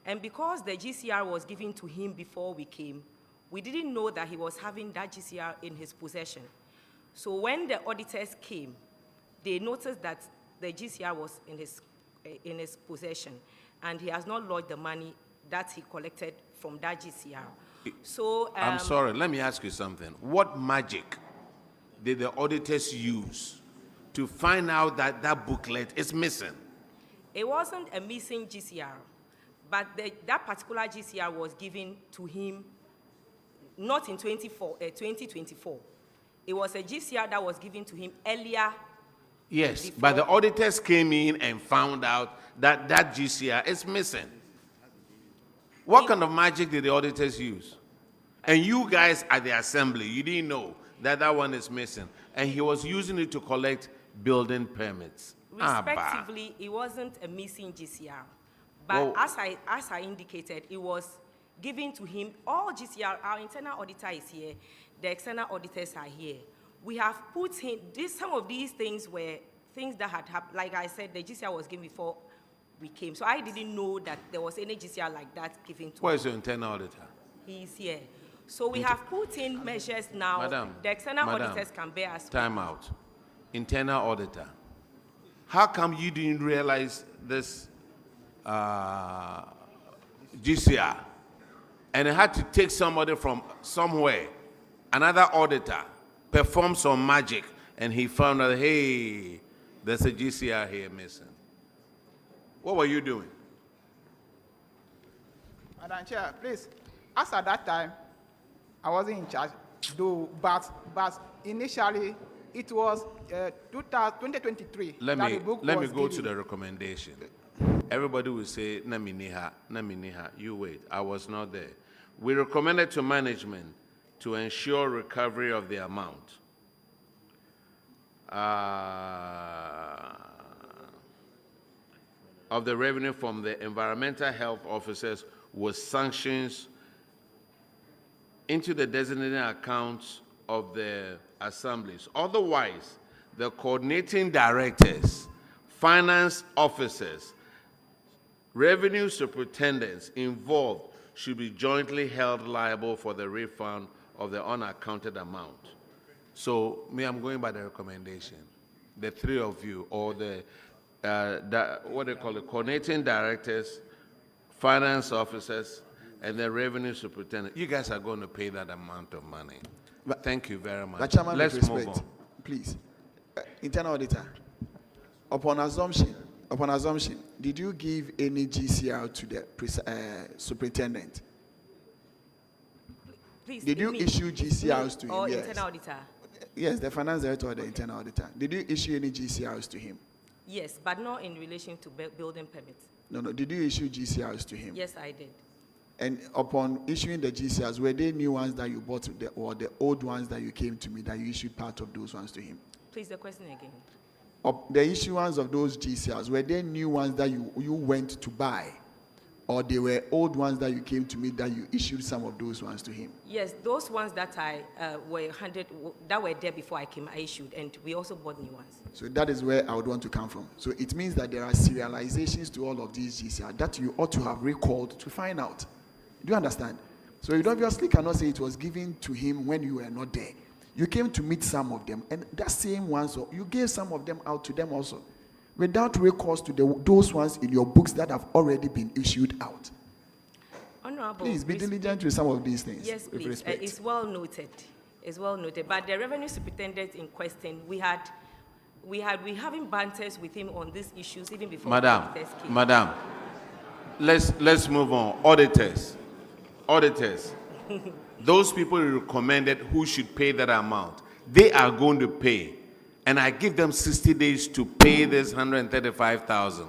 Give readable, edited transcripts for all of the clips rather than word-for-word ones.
And because the GCR was given to him before we came, we didn't know that he was having that GCR in his possession. So when the auditors came, they noticed that the GCR was in his possession, and he has not lodged the money that he collected from that GCR. So I'm sorry, let me ask you something. What magic did the auditors use to find out that that booklet is missing? It wasn't a missing GCR, but that particular GCR was given to him not in 2024. It was a GCR that was given to him earlier. Yes, but the auditors came in and found out that that GCR is missing. What kind of magic did the auditors use? And you guys at the assembly, you didn't know that that one is missing. And he was using it to collect building permits. Respectively, it wasn't a missing GCR. But as I indicated, it was given to him. All GCR, our internal auditor is here. The external auditors are here. We have put in, some of these things were things that had happened. Like I said, the GCR was given before we came. So I didn't know that there was any GCR like that given to Where is your internal auditor? He is here. So we have put in measures now. Madam, the external auditors can bear us. Time out. Internal auditor. How come you didn't realize this GCR? And it had to take somebody from somewhere, another auditor, perform some magic, and he found out, hey, there's a GCR here missing. What were you doing? Madam Chair, please, as at that time, I wasn't in charge, though, but initially, it was 2023. Let me go to the recommendation. Everybody will say, Naminiha, you wait, I was not there. We recommended to management to ensure recovery of the amount. Of the revenue from the environmental health officers with sanctions into the designated accounts of the assemblies. Otherwise, the coordinating directors, finance officers, revenue superintendents involved should be jointly held liable for the refund of the unaccounted amount. So, I'm going by the recommendation. The three of you, or what they call the coordinating directors, finance officers, and the revenue superintendent. You guys are going to pay that amount of money. But thank you very much. Chairman, let's move on. Please, internal auditor. Upon assumption, did you give any GCR to the superintendent? Please, did you issue GCRs to him? Or yes. internal auditor? Yes, the finance director or the internal auditor. Did you issue any GCRs to him? Yes, but not in relation to building permits. No. Did you issue GCRs to him? Yes, I did. And upon issuing the GCRs, were they new ones that you bought or the old ones that you came to me that you issued part of those ones to him? Please, the question again. The issuance of those GCRs, were they new ones that you went to buy? Or they were old ones that you came to me that you issued some of those ones to him? Yes, those ones that I that were there before I came, I issued, and we also bought new ones. So that is where I would want to come from. So it means that there are serializations to all of these GCR that you ought to have recalled to find out. Do you understand? So you obviously cannot say it was given to him when you were not there. You came to meet some of them, and that same ones, you gave some of them out to them also, without recourse to those ones in your books that have already been issued out. Honorable, please be diligent with some of these things. Yes, please. It's well noted. It's well noted. But the revenue superintendent in question, we having banters with him on these issues even before. Madam, let's move on. Auditors. Those people you recommended who should pay that amount, they are going to pay. And I give them 60 days to pay this 135,000.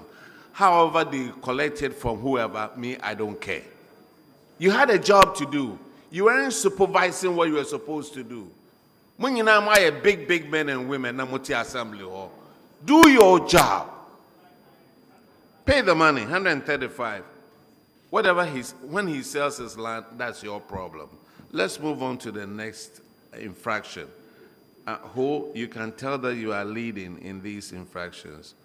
However, they collected from whoever, I don't care. You had a job to do. You weren't supervising what you were supposed to do. When you know a big men and women, assembly hall, do your job. Pay the money, 135. Whatever when he sells his land, that's your problem. Let's move on to the next infraction. Who you can tell that you are leading in these infractions.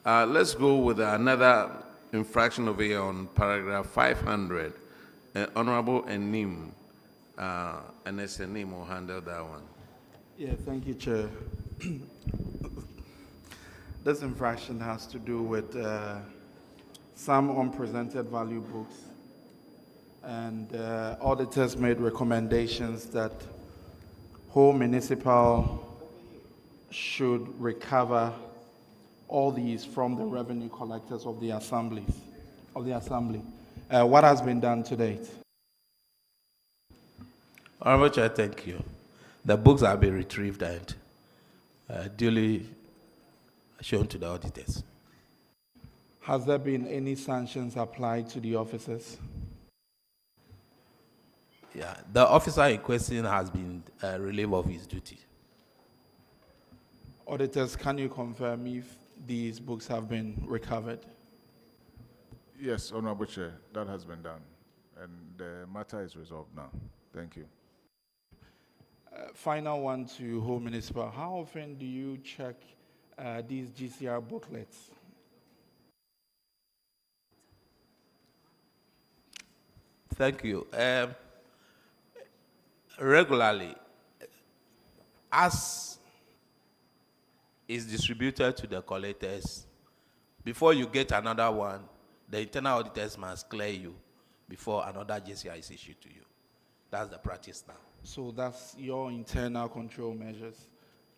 Let's go with another infraction over here on paragraph 500. Honorable Enim, and Enim will handle that one. Yeah, thank you, Chair. This infraction has to do with some unpresented value books, and auditors made recommendations that whole municipal should recover all these from the revenue collectors of the assembly. What has been done to date? Honorable Chair, thank you. The books have been retrieved and duly shown to the auditors. Has there been any sanctions applied to the officers? Yeah, the officer in question has been relieved of his duty. Auditors, can you confirm if these books have been recovered? Yes, Honorable Chair, that has been done, and the matter is resolved now. Thank you. Final one to Home Municipal. How often do you check these GCR booklets? Thank you. Regularly, as is distributed to the collectors, before you get another one, the internal auditors must clear you before another GCR is issued to you. That's the practice now. So that's your internal control measures?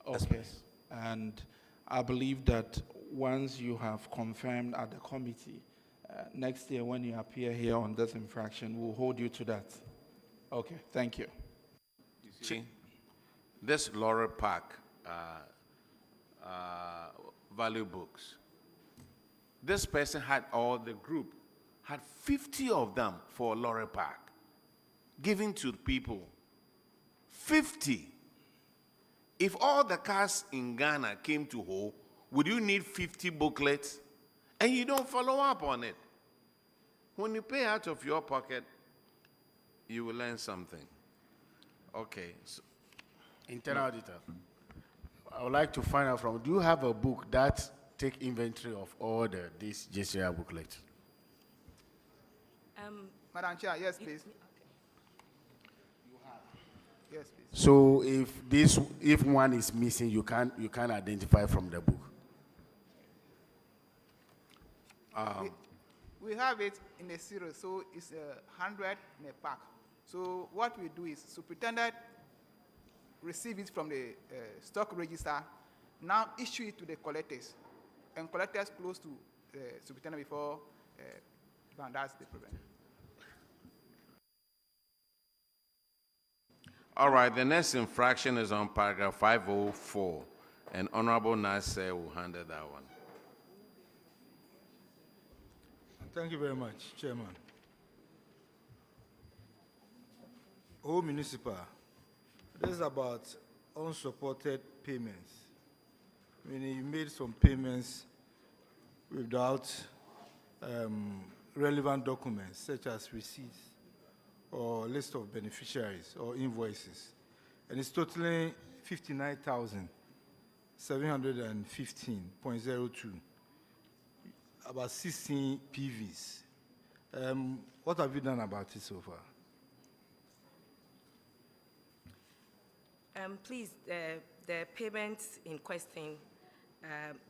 Yes, Okay. please. And I believe that once you have confirmed at the committee, next year when you appear here on this infraction, we'll hold you to that. Okay, thank you. See, this Laurel Park value books, this person had, or the group, had 50 of them for Laurel Park, given to people. 50. If all the cars in Ghana came to Ho, would you need 50 booklets? And you don't follow up on it. When you pay out of your pocket, you will learn something. Okay. So, Internal auditor, I would like to find out from, do you have a book that take inventory of all these JCR booklets? Madam Chair, yes, please. Yes, please. So if one is missing, you can identify from the book. We have it in a series, so it's 100 in a pack. So what we do is, superintendent receive it from the stock register, now issue it to the collectors, and collectors close to the superintendent before that's the problem. all right, the next infraction is on paragraph 504, and Honorable Nasser will handle that one. Thank you very much, Chairman. Home Municipal, this is about unsupported payments. Meaning you made some payments without relevant documents, such as receipts or list of beneficiaries or invoices. And it's totaling 59,715.02, about 16 PVs. What have you done about it so far? Please, the payments in question,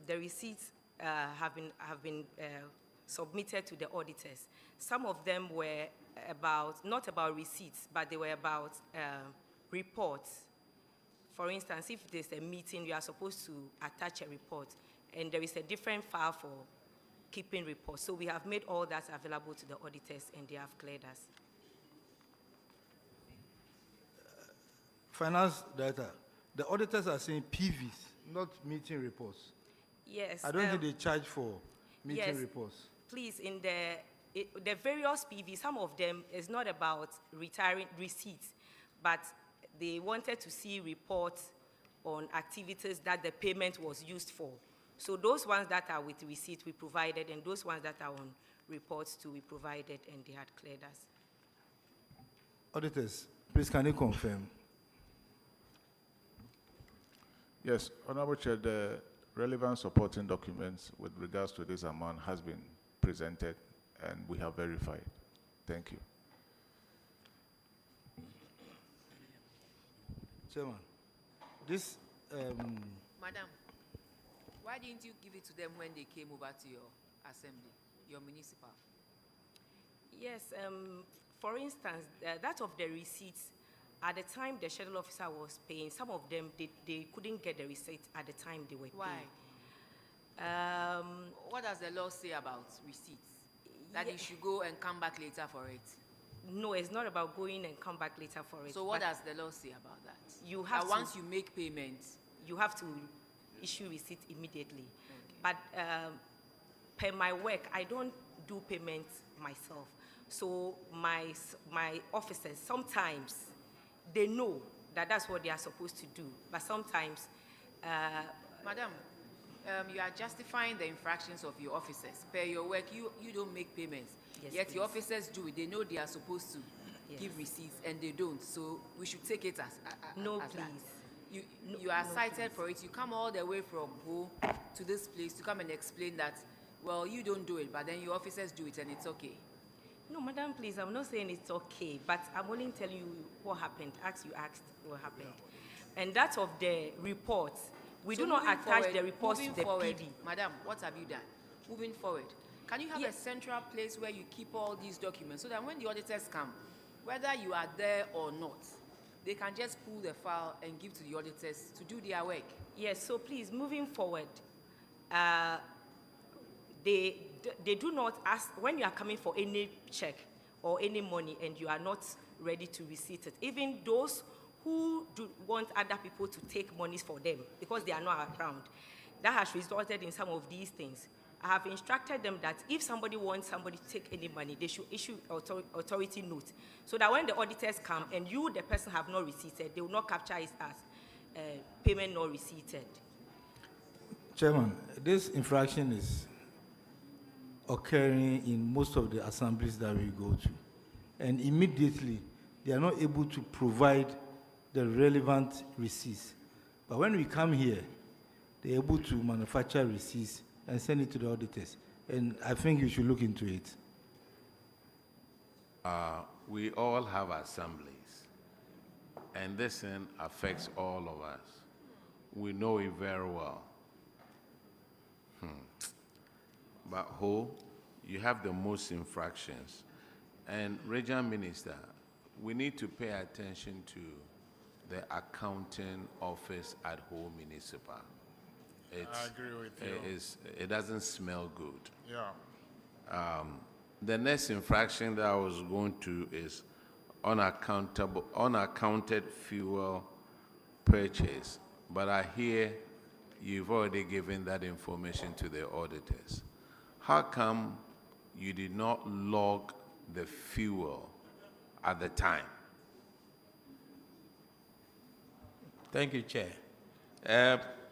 the receipts have been submitted to the auditors. Some of them were not about receipts, but they were about reports. For instance, if there's a meeting, you are supposed to attach a report, and there is a different file for keeping reports. So we have made all that available to the auditors, and they have cleared us. Finance data, the auditors are saying PVs, not meeting reports. Yes. I don't think they charge for meeting yes, reports. Please, in the various PV, some of them is not about retiring receipts, but they wanted to see reports on activities that the payment was used for. So those ones that are with receipt, we provided, and those ones that are on reports too, we provided, and they had cleared us. Auditors, please can you confirm? Yes, Honorable Chair, the relevant supporting documents with regards to this amount has been presented, and we have verified. Thank you. Chairman, this, Madam, why didn't you give it to them when they came over to your assembly, your municipal? Yes, for instance, that of the receipts, at the time the schedule officer was paying, some of them, they couldn't get the receipt at the time they were Why? paying. What does the law say about receipts? That you should go and come back later for it? No, it's not about going and come back later for it. So what but does the law say about that? You have that to- once you make payments, you have to issue receipt immediately. But per my work, I don't do payments myself. So my officers, sometimes they know that that's what they are supposed to do. But sometimes, Madam, you are justifying the infractions of your officers. Per your work, you don't make payments. Yes, Yet your please. officers do it. They know they are supposed to give receipts and they don't. So we should take it as No, as that. please. You are no, cited for it. You come all the way from home to this place to come and explain that, well, you don't do it, but then your officers do it and it's okay. No, madam, please, I'm not saying it's okay, but I'm only telling you what happened. You asked what happened. And that of the report, we So do not moving attach forward- the reports to moving the forward, PD. Madam, what have you done? Moving forward, can you have Yes. a central place where you keep all these documents so that when the auditors come, whether you are there or not, they can just pull the file and give to the auditors to do their work? Yes, so please, moving forward, they do not ask, when you are coming for any check or any money and you are not ready to receive it, even those who do want other people to take monies for them because they are not around, that has resulted in some of these things. I have instructed them that if somebody wants somebody to take any money, they should issue authority note so that when the auditors come and you, the person, have not receipted, they will not capture it as payment not receipted. Chairman, this infraction is occurring in most of the assemblies that we go to. And immediately, they are not able to provide the relevant receipts. But when we come here, they're able to manufacture receipts and send it to the auditors. And I think you should look into it. We all have assemblies, and this thing affects all of us. We know it very well. But you have the most infractions. And Regional Minister, we need to pay attention to the accounting office at Ho Municipal. I agree with you. It doesn't smell good. Yeah. The next infraction that I was going to is unaccounted fuel purchase. But I hear you've already given that information to the auditors. How come you did not log the fuel at the time? Thank you, Chair.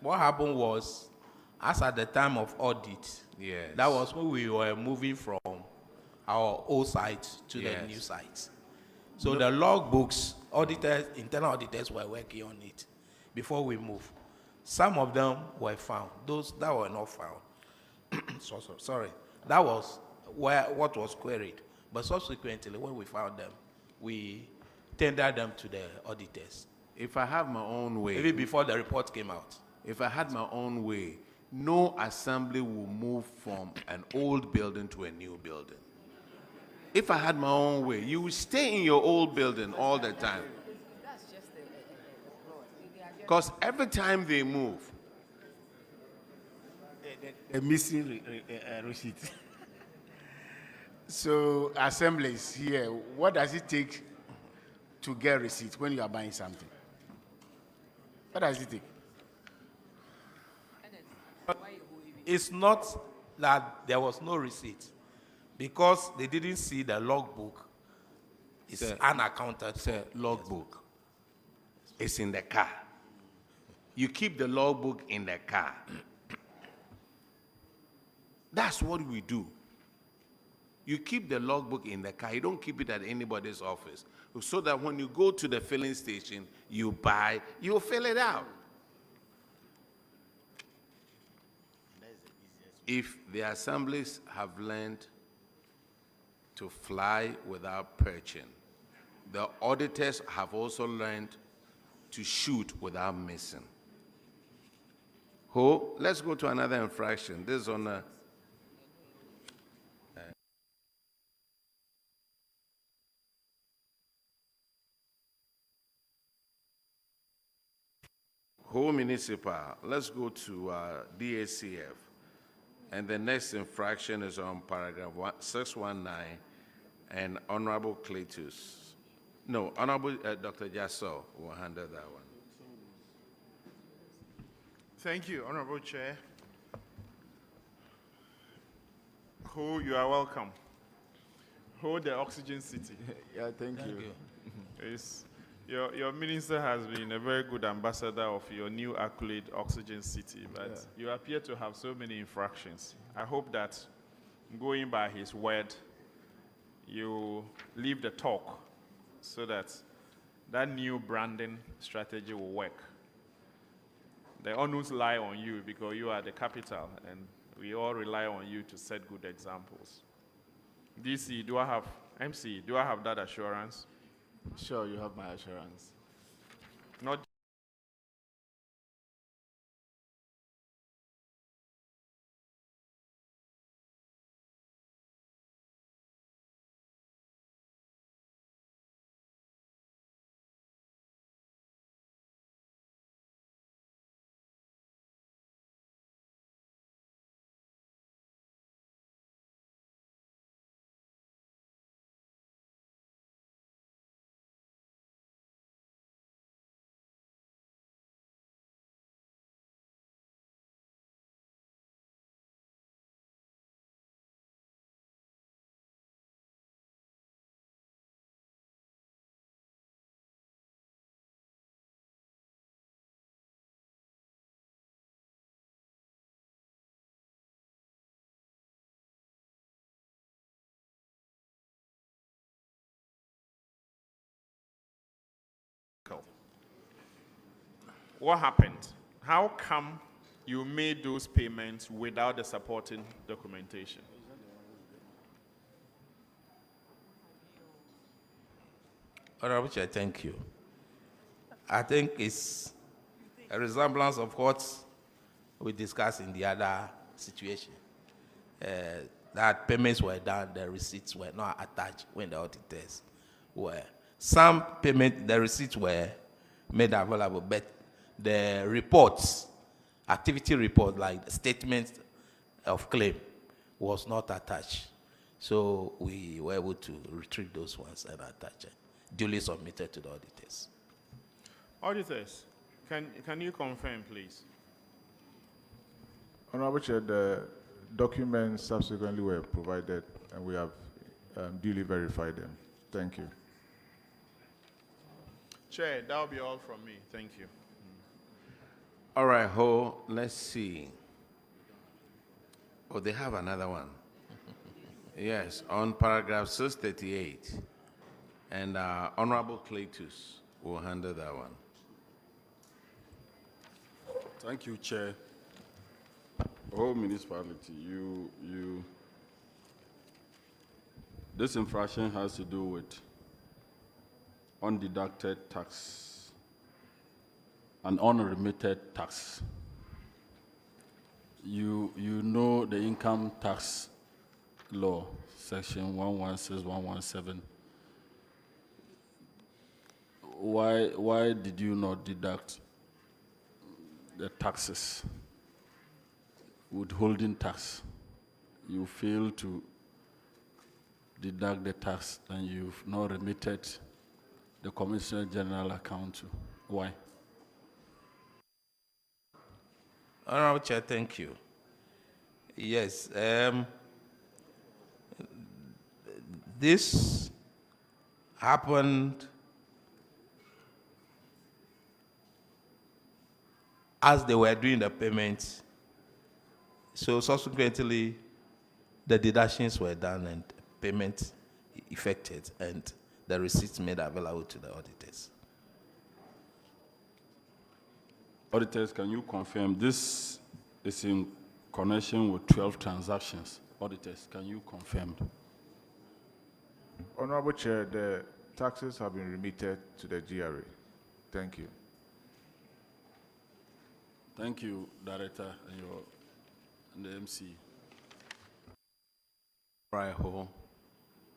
What happened was, as at the time of audit, Yes. that was when we were moving from our old site to the Yes. new site. So the logbooks, auditors, internal auditors were working on it before we moved. Some of them were found. Those that were not found, sorry, that was what was queried. But subsequently, when we found them, we tendered them to the auditors, If I have my own way, even before the report came out. if I had my own way, no assembly will move from an old building to a new building. If I had my own way, you would stay in your old building all the time. That's just the plot. They are just Because every time they move, A missing receipt. So assemblies here, what does it take to get receipt when you are buying something? What does it take? It's not that there was no receipt, because they didn't see the logbook. It's Sir. unaccounted. say logbook, it's in the car. You keep the logbook in the car. That's what we do. You keep the logbook in the car. You don't keep it at anybody's office. So that when you go to the filling station, you buy, you fill it out. That's the easiest if the assemblies have learned to fly without perching, the auditors have also learned to shoot without missing. Let's go to another infraction. This is on a municipal. Let's go to DACF. And the next infraction is on paragraph 619, and Honorable Cletus. No, Honorable Dr. Jasso will handle that one. Thank you, Honorable Chair. You are welcome. The Oxygen City. Yeah, thank you. Your minister has been a very good ambassador of your new accolade, Oxygen City, but you appear to have so many infractions. I hope that, going by his word, you leave the talk so that that new branding strategy will work. The onus lie on you because you are the capital, and we all rely on you to set good examples. DC, do I have that assurance? Sure, you have my assurance. Not what happened? How come you made those payments without the supporting documentation? Honorable Chair, thank you. I think it's a resemblance of what we discussed in the other situation. That payments were done, the receipts were not attached when the auditors were. Some payment, the receipts were made available, but the reports, activity report, like the statement of claim, was not attached. So we were able to retrieve those ones and attach it, duly submitted to the auditors. Auditors, can you confirm, please? Honorable Chair, the documents subsequently were provided, and we have duly verified them. Thank you. Chair, that will be all from me. Thank you. All right, let's see. Oh, they have another one. Yes, on paragraph 638. And Honorable Cletus will handle that one. Thank you, Chair. Whole municipality, this infraction has to do with undeducted tax and unremitted tax. You know the income tax law, section 116, 117. Why did you not deduct the taxes? Withholding tax. You fail to deduct the tax and you've not remitted the Commissioner General account to. Why? Honorable Chair, thank you. Yes, this happened as they were doing the payments. So subsequently, the deductions were done and payment effected, and the receipts made available to the auditors. Auditors, can you confirm this is in connection with 12 transactions. Auditors, can you confirm? Honorable Chair, the taxes have been remitted to the GRA. Thank you. Thank you, Director, and the MC. Right, Ho,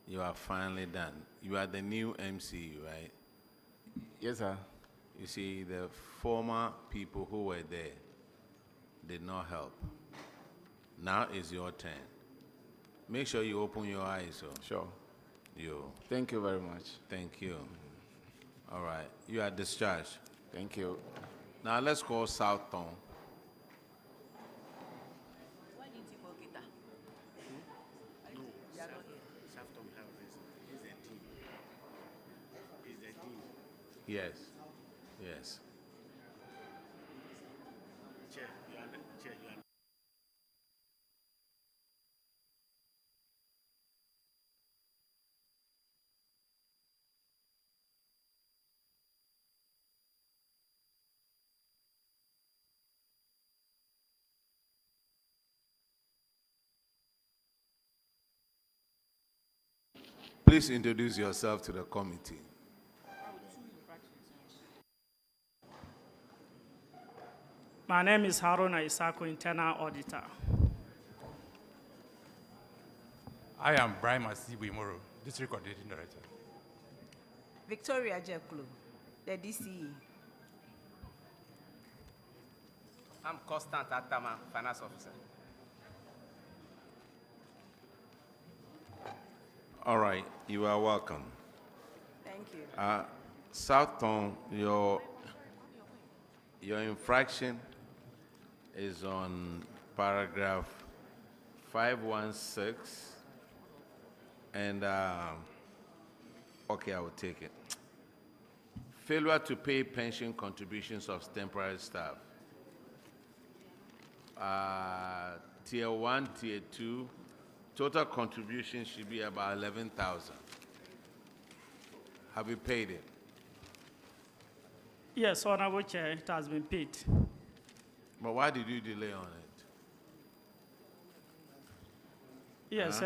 you are finally done. You are the new MC, right? Yes, sir. You see, the former people who were there did not help. Now is your turn. Make sure you open your eyes. So. Sure. You. Thank you very much. Thank you. All right. You are discharged. Thank you. Now let's call South Tongu. Why didn't you call Keta? No, South Tongu have is the team. Is the team. Yes. Yes. Chair, you are Chair, you are. Please introduce yourself to the committee. My name is Haruna Isako, Internal Auditor. I am Brian Masibu-Imoro, District Coordinating Director. Victoria Jeklu, the DCE. I'm Constant Atama, Finance Officer. All right, you are welcome. Thank you. South Tongu, your infraction is on paragraph 516, and okay, I will take it. Failure to pay pension contributions of temporary staff. Tier 1, Tier 2, total contribution should be about 11,000. Have you paid it? Yes, Honorable Chair, it has been paid. But why did you delay on it? Yes,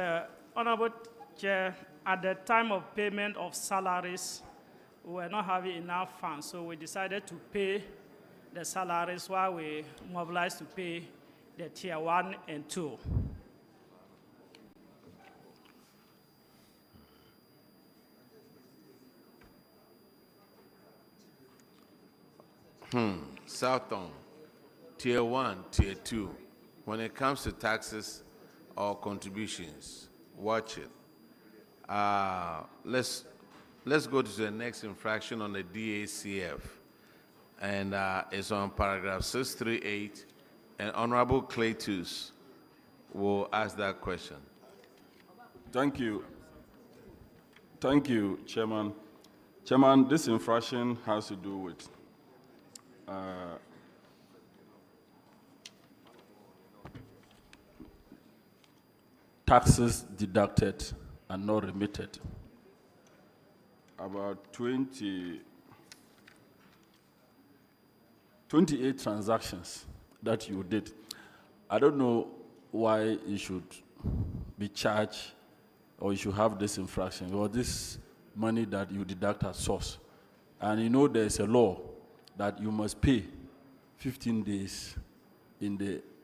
Honorable Chair, at the time of payment of salaries, we were not having enough funds, so we decided to pay the salaries while we mobilized to pay the Tier 1 and 2. South Tongu, Tier 1, Tier 2. When it comes to taxes or contributions, watch it. Let's go to the next infraction on the DACF. And it's on paragraph 638. And Honorable Cletus will ask that question. Thank you. Thank you, Chairman. Chairman, this infraction has to do with taxes deducted and not remitted. About 28 transactions that you did. I don't know why you should be charged or you should have this infraction or this money that you deduct at source. And you know there's a law that you must pay 15 days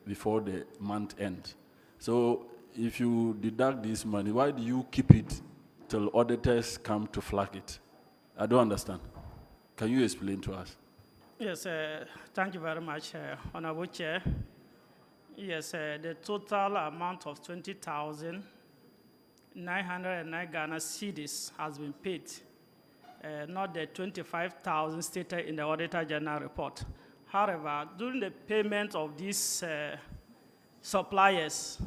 before the month end. So if you deduct this money, why do you keep it till auditors come to flag it? I don't understand. Can you explain to us? Yes, thank you very much, Honorable Chair. Yes, the total amount of 20,909 Ghana cedis has been paid, not the 25,000 stated in the Auditor General report. However, during the payment of these suppliers,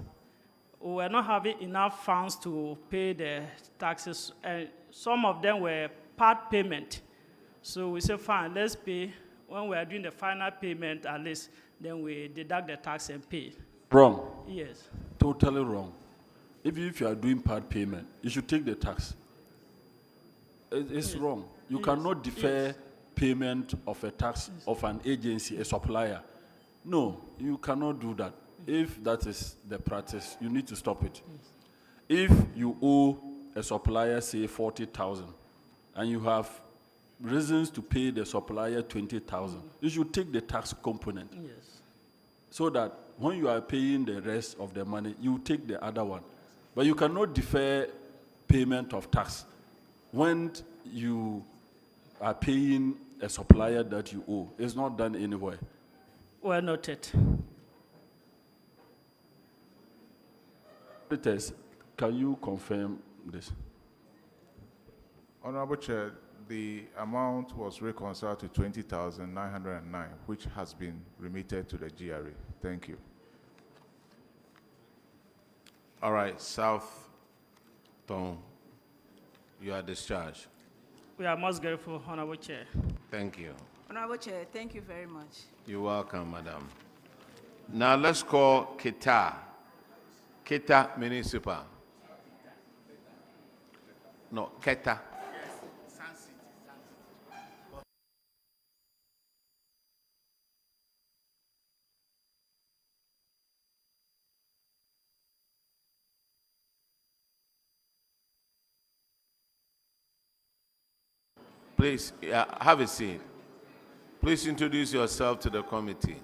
we were not having enough funds to pay the taxes, and some of them were part payment. So we said, fine, let's pay. When we are doing the final payment, at least, then we deduct the tax and pay. Wrong. Yes. Totally wrong. If you are doing part payment, you should take the tax. It's wrong. You cannot defer payment of a tax of an agency, a supplier. No, you cannot do that. If that is the practice, you need to stop it. If you owe a supplier, say 40,000, and you have reasons to pay the supplier 20,000, you should take the tax component. Yes. So that when you are paying the rest of the money, you take the other one. But you cannot defer payment of tax when you are paying a supplier that you owe. It's not done anywhere. Well noted. Auditors, can you confirm this? Honorable Chair, the amount was reconciled to 20,909, which has been remitted to the GRA. Thank you. All right, South Tongu, you are discharged. We are most grateful, Honorable Chair. Thank you. Honorable Chair, thank you very much. You're welcome, madam. Now let's call Keta. Keta Municipal. No, Keta. Please, have a seat. Please introduce yourself to the committee.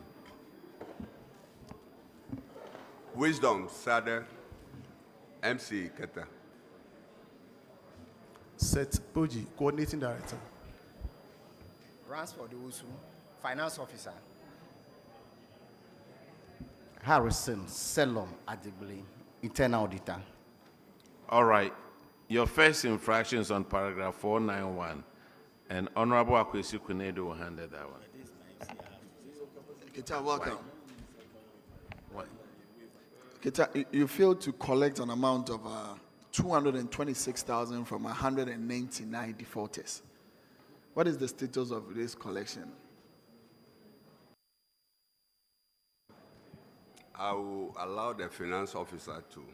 Wisdom Sade, MC Keta. Seth Oji, Coordinating Director. Ransford Usu, Finance Officer. Harrison Selom Adibli, Internal Auditor. All right. Your first infraction is on paragraph 491, and Honorable Akwesi Kunedu will handle that one. Keta, welcome. Why? Keta, you failed to collect an amount of 226,000 from 199 defaulters. What is the status of this collection? I will allow the finance officer to.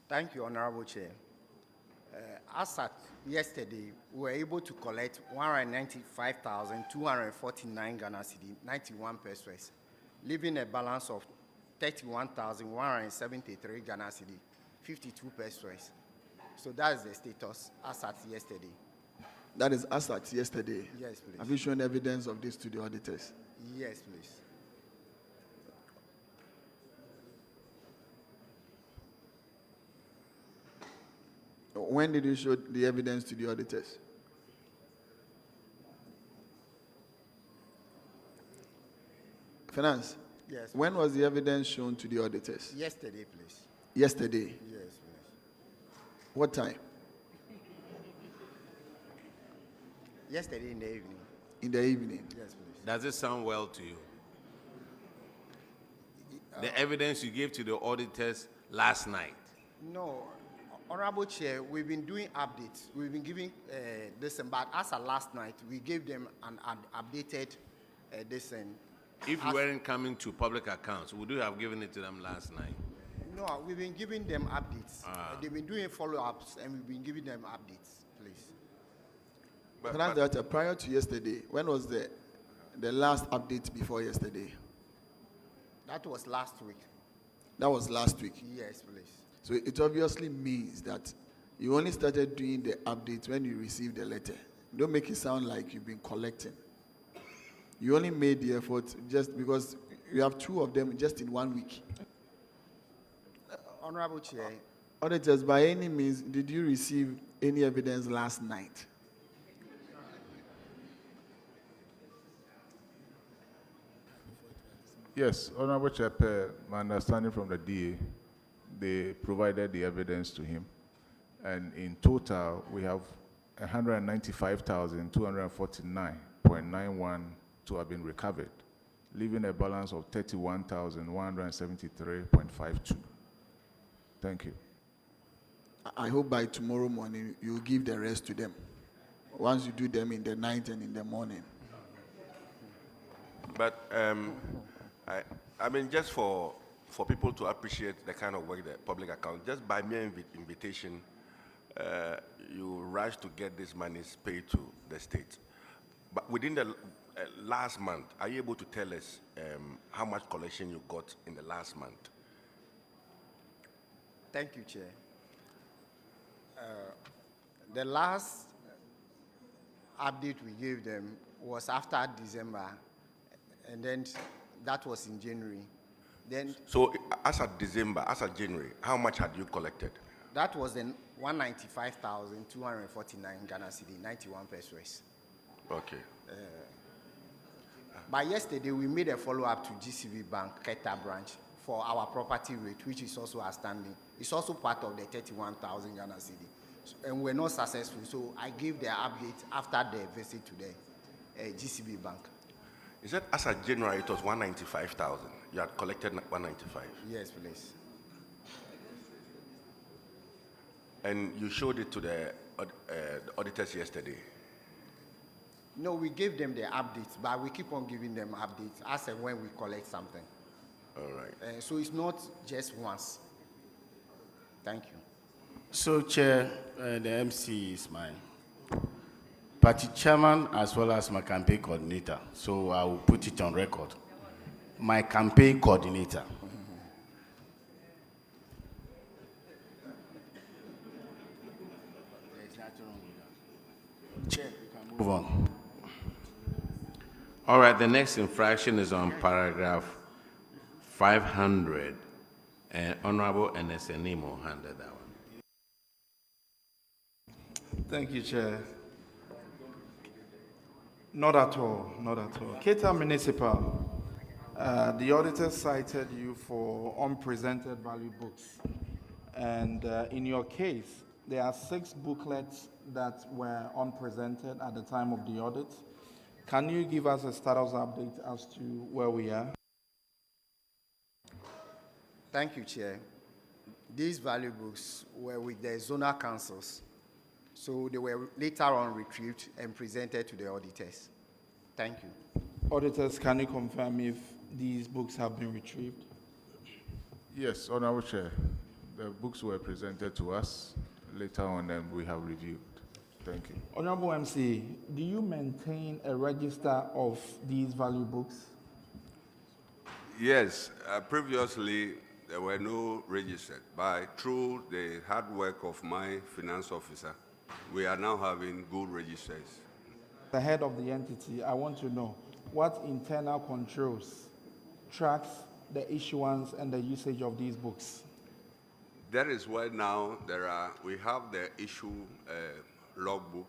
Thank you, Honorable Chair. As at yesterday, we were able to collect 195,249 Ghana cedi, 91 pesos, leaving a balance of 31,173 Ghana cedi, 52 pesos. So that is the status as at yesterday. That is as at yesterday? Yes, please. Have you shown evidence of this to the auditors? Yes, please. When did you show the evidence to the auditors? Finance? Yes. When was the evidence shown to the auditors? Yesterday, please. Yesterday? Yes, please. What time? Yesterday in the evening. In the evening? Yes, please. Does it sound well to you? The evidence you gave to the auditors last night. No, Honorable Chair, we've been doing updates. We've been giving this, but as of last night, we gave them an updated this. If you weren't coming to public accounts, would you have given it to them last night? No, we've been giving them updates. They've been doing follow-ups, and we've been giving them updates, please. Finance Director, prior to yesterday, when was the last update before yesterday? That was last week. That was last week? Yes, please. So it obviously means that you only started doing the updates when you received the letter. Don't make it sound like you've been collecting. You only made the effort just because you have two of them just in 1 week. Honorable Chair. Auditors, by any means, did you receive any evidence last night? Yes, Honorable Chair, my understanding from the DA, they provided the evidence to him. And in total, we have 195,249.91 to have been recovered, leaving a balance of 31,173.52. Thank you. I hope by tomorrow morning you'll give the rest to them. Once you do them in the night and in the morning. But I mean, just for people to appreciate the kind of work the public account, just by mere invitation, you rush to get these monies paid to the state. But within the last month, are you able to tell us how much collection you got in the last month? Thank you, Chair. The last update we gave them was after December, and then that was in January. Then So as of December, as of January, how much had you collected? that was then 195,249 Ghana cedi, 91 pesos. Okay. By yesterday, we made a follow-up to GCB Bank, Keta branch, for our property rate, which is also outstanding. It's also part of the 31,000 Ghana cedi. And we're not successful, so I gave the update after the visit to the GCB Bank. Is that as of January, it was 195,000? You had collected 195? Yes, please. And you showed it to the auditors yesterday? No, we gave them the updates, but we keep on giving them updates as and when we collect something. All right. So it's not just once. Thank you. So, Chair, the MC is my party chairman as well as my campaign coordinator. So I will put it on record. My campaign coordinator. There's nothing wrong with that. Chair, you can move on. All right, the next infraction is on paragraph 500, and Honorable Enesenimo handled that one. Thank you, Chair. Not at all, not at all. Keta Municipal, the auditor cited you for unpresented value books. And in your case, there are 6 booklets that were unpresented at the time of the audit. Can you give us a status update as to where we are? Thank you, Chair. These value books were with the zonal councils, so they were later on retrieved and presented to the auditors. Thank you. Auditors, can you confirm if these books have been retrieved? Yes, Honorable Chair. The books were presented to us later on and we have reviewed. Thank you. Honorable MC, do you maintain a register of these value books? Yes, previously there were no registered, but through the hard work of my finance officer, we are now having good registers. The head of the entity, I want to know what internal controls tracks the issuance and the usage of these books? That is why now we have the issue logbook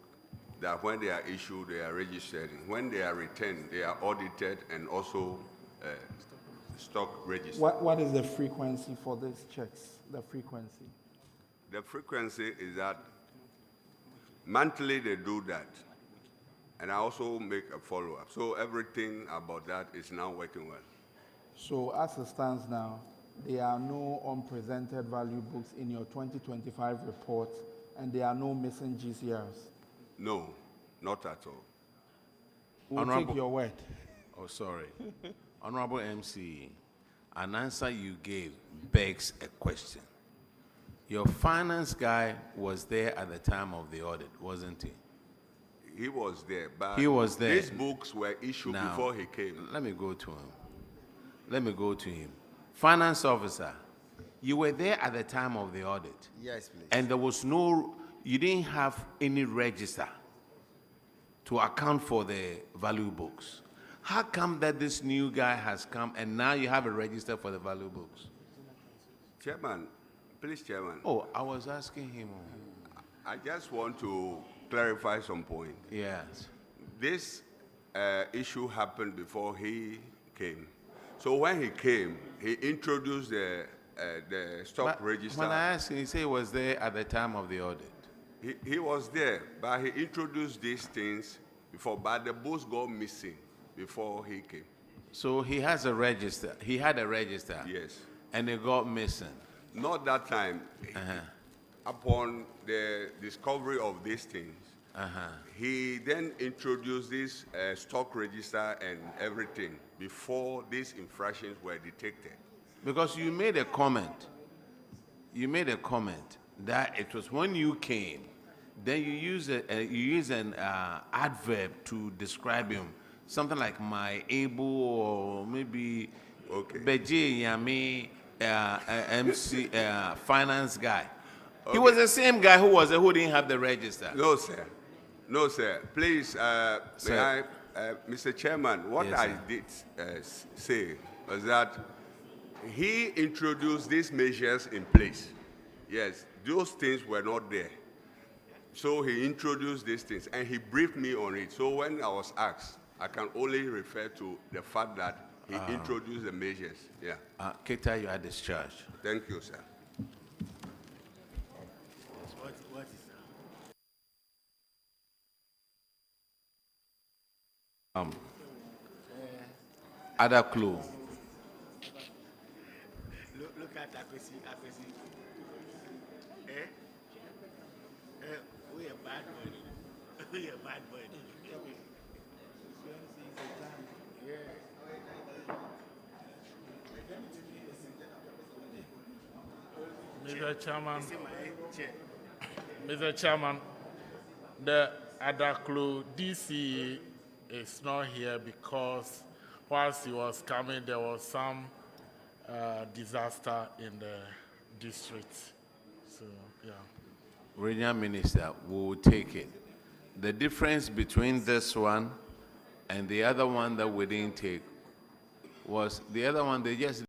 that when they are issued, they are registered. When they are returned, they are audited and also stock registered. What is the frequency for these checks, the frequency? The frequency is that monthly they do that. And I also make a follow-up. So everything about that is now working well. So as it stands now, there are no unpresented value books in your 2025 report, and there are no missing GCRs? No, not at all. We'll take your word. Oh, sorry. Honorable MC, an answer you gave begs a question. Your finance guy was there at the time of the audit, wasn't he? He was there, but He was there. These books were issued Now, before he came. Let me go to him. Finance officer, you were there at the time of the audit. Yes, please. And there was you didn't have any register to account for the value books. How come that this new guy has come and now you have a register for the value books? Chairman, please, Chairman. Oh, I was asking him. I just want to clarify some point. Yes. This issue happened before he came. So when he came, he introduced the stock register. When I asked him, he said he was there at the time of the audit. He was there, but he introduced these things before, but the books got missing before he came. So he has a register. He had a register. Yes. And it got missing. Not that time. Upon the discovery of these things, he then introduced this stock register and everything before these infractions were detected. Because you made a comment. You made a comment that it was when you came, then you use an adverb to describe him, something like my able or maybe Beji Yami MC finance guy. He was the same guy who didn't have the register. No, sir. No, sir. Please, may I, Mr. Chairman, what Yes, I sir. did say was that he introduced these measures in place. Yes, those things were not there. So he introduced these things and he briefed me on it. So when I was asked, I can only refer to the fact that he introduced the measures. Yeah. Keta, you are discharged. Thank you, sir. What is Other clue. Look at Akwesi. We a bad boy. We a bad boy. Mr. Chairman, the Adaklu DC is not here because whilst he was coming, there was some disaster in the district. So, yeah. Regional Minister, we will take it. The difference between this one and the other one that we didn't take was the other one, they just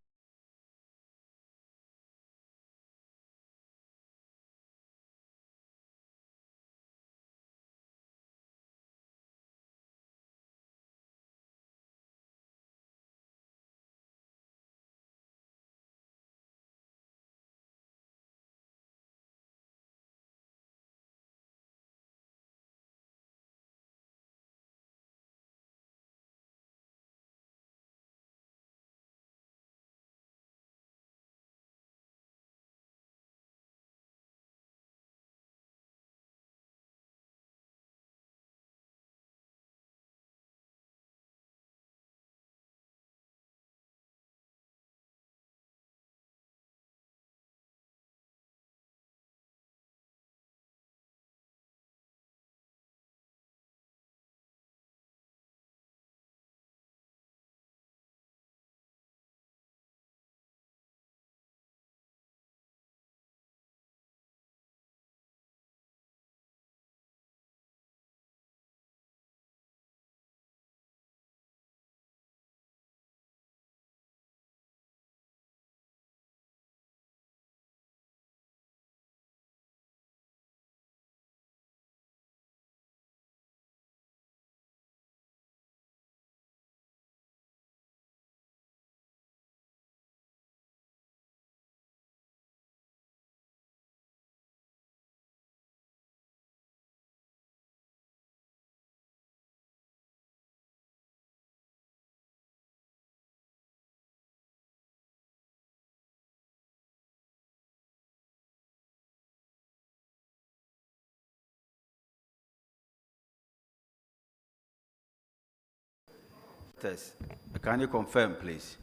Can you confirm, please?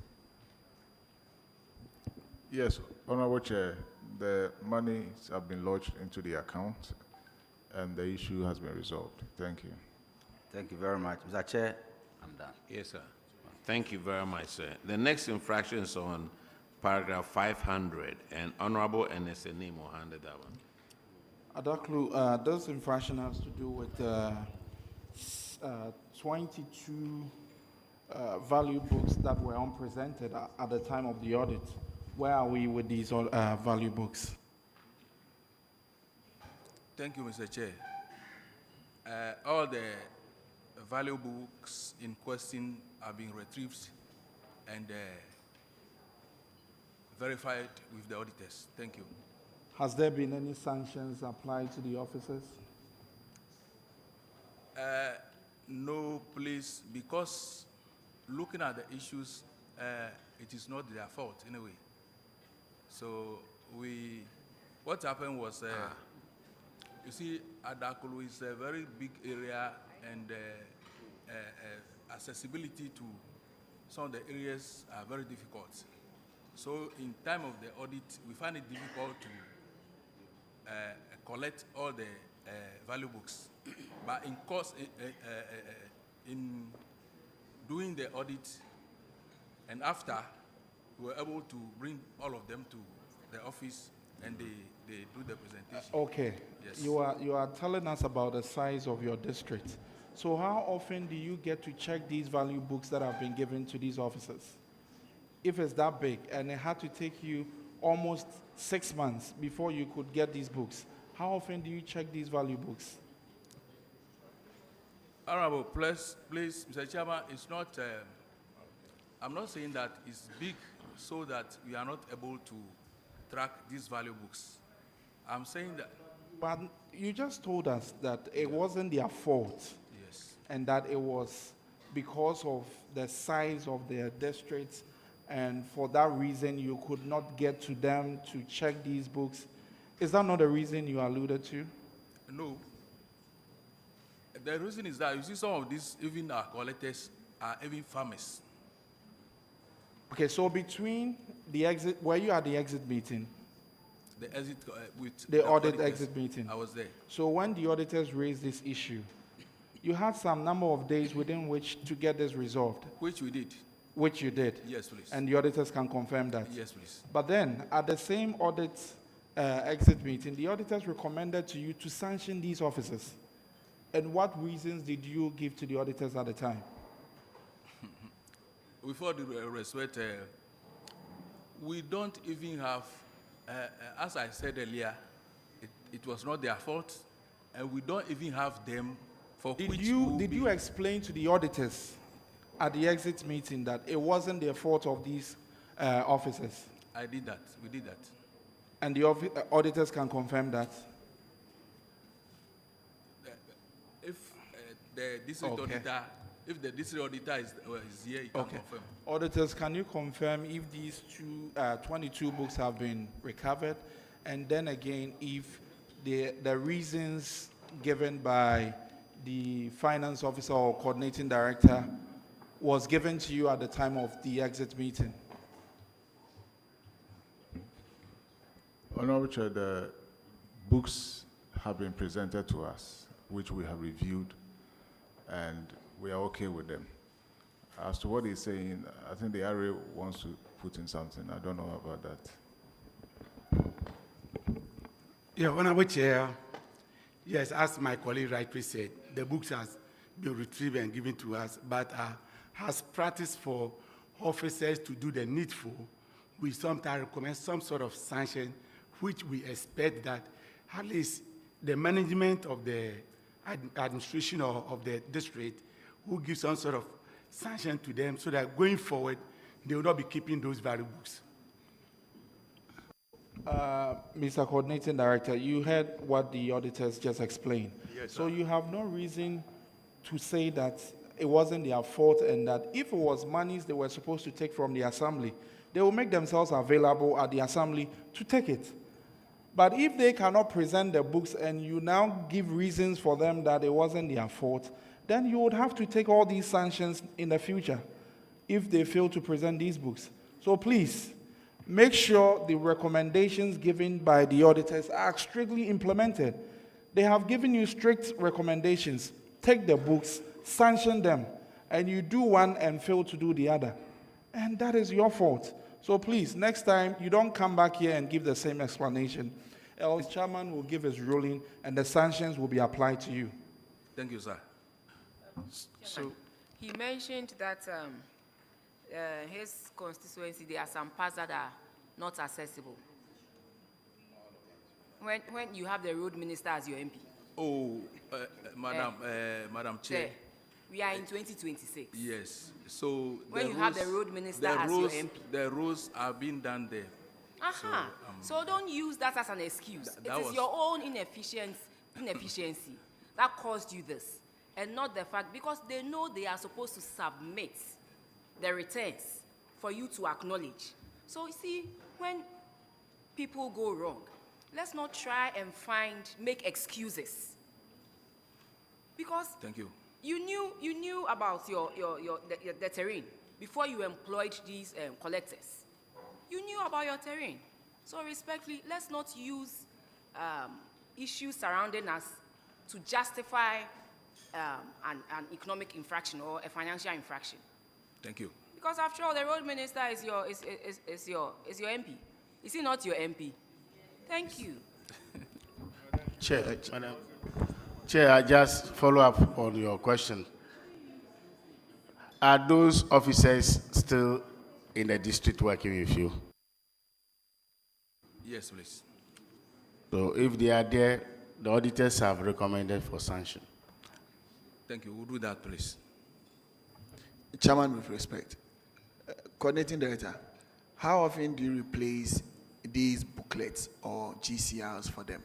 Yes, Honorable Chair, the monies have been lodged into the account and the issue has been resolved. Thank you. Thank you very much. Mr. Chair, I'm done. Yes, sir. Thank you very much, sir. The next infraction is on paragraph 500, and Honorable NSNE will handle that one. Adaklu, this infraction has to do with 22 value books that were unpresented at the time of the audit. Where are we with these value books? Thank you, Mr. Chair. All the value books in question are being retrieved and verified with the auditors. Thank you. Has there been any sanctions applied to the officers? No, please, because looking at the issues, it is not their fault anyway. So what happened was, you see, Adaklu is a very big area and accessibility to some of the areas are very difficult. So in time of the audit, we find it difficult to collect all the value books. But in course, in doing the audit, and after, we were able to bring all of them to the office, and they do the presentation. Okay. Yes. You are telling us about the size of your district. So how often do you get to check these value books that have been given to these officers? If it's that big, and it had to take you almost 6 months before you could get these books, how often do you check these value books? Honorable, please, Mr. Chairman, it's not, I'm not saying that it's big so that we are not able to track these value books. I'm saying that. But you just told us that it wasn't their fault. Yes. And that it was because of the size of their districts, and for that reason you could not get to them to check these books. Is that not the reason you alluded to? No. The reason is that you see some of these, even our collectors, are even farmers. Okay, so between the exit, were you at the exit meeting? The exit with The audit auditors, exit meeting. I was there. So when the auditors raised this issue, you had some number of days within which to get this resolved. Which we did. Which you did. Yes, please. And the auditors can confirm that. Yes, please. But then, at the same audit exit meeting, the auditors recommended to you to sanction these officers. And what reasons did you give to the auditors at the time? With all due respect, we don't even have, as I said earlier, it was not their fault, and we don't even have them for Did which you explain to the auditors at the exit meeting that it wasn't their fault of these officers? I did that. We did that. And the auditors can confirm that? If the district auditor, if the district auditor is here, he can confirm. Auditors, can you confirm if these 22 books have been recovered? And then again, if the reasons given by the finance officer or coordinating director was given to you at the time of the exit meeting? Honorable Chair, the books have been presented to us, which we have reviewed, and we are okay with them. As to what he's saying, I think the RA wants to put in something. I don't know about that. Yeah, Honorable Chair, yes, as my colleague rightly said, the books has been retrieved and given to us, but has practice for officers to do the needful. We sometimes recommend some sort of sanction, which we expect that at least the management of the administration of the district will give some sort of sanction to them so that going forward, they will not be keeping those value books. Mr. Coordinating Director, you heard what the auditors just explained. Yes, so sir. you have no reason to say that it wasn't their fault, and that if it was monies they were supposed to take from the assembly, they will make themselves available at the assembly to take it. But if they cannot present the books and you now give reasons for them that it wasn't their fault, then you would have to take all these sanctions in the future if they fail to present these books. So please, make sure the recommendations given by the auditors are strictly implemented. They have given you strict recommendations. Take the books, sanction them, and you do one and fail to do the other. And that is your fault. So please, next time, you don't come back here and give the same explanation. Else, the chairman will give his ruling, and the sanctions will be applied to you. Thank you, sir. So he mentioned that his constituency, there are some parts that are not accessible. When you have the road minister as your MP. Oh, Madam Chair. Sir, we are in 2026. Yes. So when you have the road minister as your MP. The rules are being done there. So don't use that as an excuse. That It is was- your own inefficiency that caused you this, and not the fact, because they know they are supposed to submit the returns for you to acknowledge. So you see, when people go wrong, let's not try and make excuses. Because Thank you. you knew about the terrain before you employed these collectors. You knew about your terrain. So respectfully, let's not use issues surrounding us to justify an economic infraction or a financial infraction. Thank you. Because after all, the road minister is your MP. Is he not your MP? Thank you. Chair, I just follow up on your question. Are those officers still in the district working with you? Yes, please. So if they are there, the auditors have recommended for sanction. Thank you. We'll do that, please. Chairman, with respect, coordinating director, how often do you replace these booklets or GCRs for them?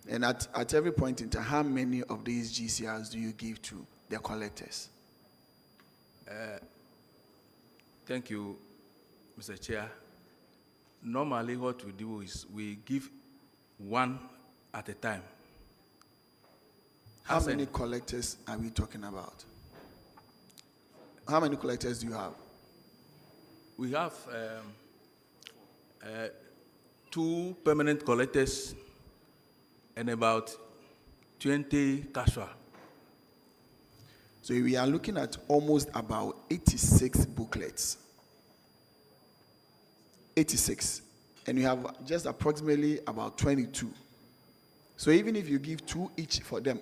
And at every point in time, how many of these GCRs do you give to the collectors? Thank you, Mr. Chair. Normally what we do is we give one at a time. How many collectors are we talking about? How many collectors do you have? We have 2 permanent collectors and about 20 casual. So we are looking at almost about 86 booklets. 86. And you have just approximately about 22. So even if you give 2 each for them,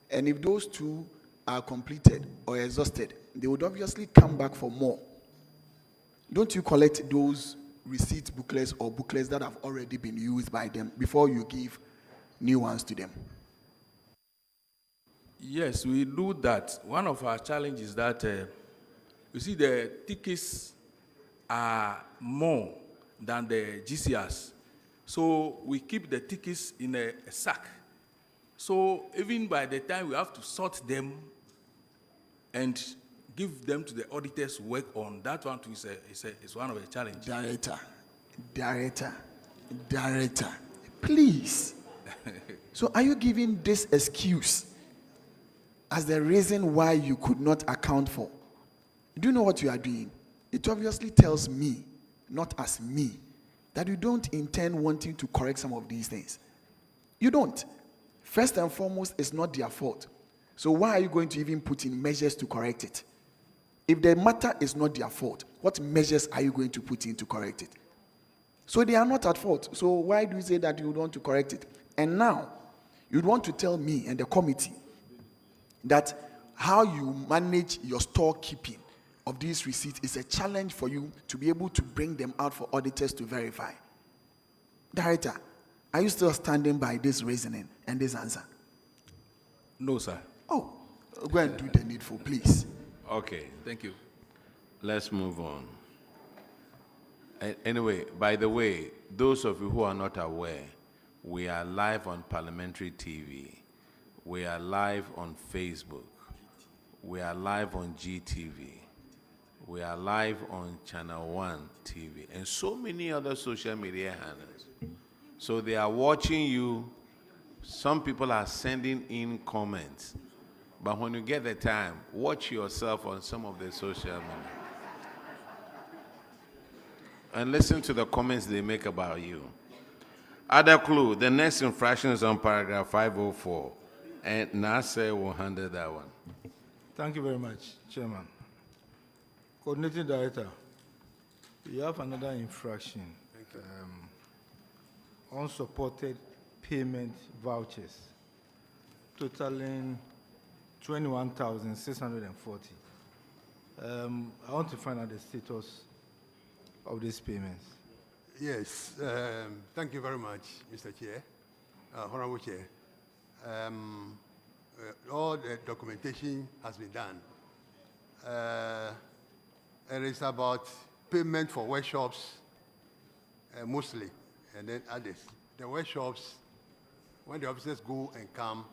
and if those 2 are completed or exhausted, they would obviously come back for more. Don't you collect those receipt booklets or booklets that have already been used by them before you give new ones to them? Yes, we do that. One of our challenges is that, you see, the tickets are more than the GCRs. So we keep the tickets in a sack. So even by the time we have to sort them and give them to the auditors to work on, that one too is one of the challenges. Director, please. So are you giving this excuse as the reason why you could not account for? Do you know what you are doing? It obviously tells me, not as me, that you don't intend wanting to correct some of these things. You don't. First and foremost, it's not their fault. So why are you going to even put in measures to correct it? If the matter is not their fault, what measures are you going to put in to correct it? So they are not at fault. So why do you say that you want to correct it? And now, you'd want to tell me and the committee that how you manage your storekeeping of these receipts is a challenge for you to be able to bring them out for auditors to verify. Director, are you still standing by this reasoning and this answer? No, sir. Oh, go and do the needful, please. Okay. Thank you. Let's move on. Anyway, by the way, those of you who are not aware, we are live on Parliamentary TV. We are live on Facebook. We are live on GTV. We are live on Channel 1 TV and so many other social media handles. So they are watching you. Some people are sending in comments. But when you get the time, watch yourself on some of the social media. And listen to the comments they make about you. Other clue, the next infraction is on paragraph 504. And Nasa will handle that one. Thank you very much, Chairman. Coordinating Director, you have another infraction. Unsupported payment vouchers, totaling 21,640. I want to find out the status of these payments. Yes, thank you very much, Mr. Chair, Honorable Chair. All the documentation has been done. It is about payment for workshops, mostly, and then others. The workshops, when the officers go and come,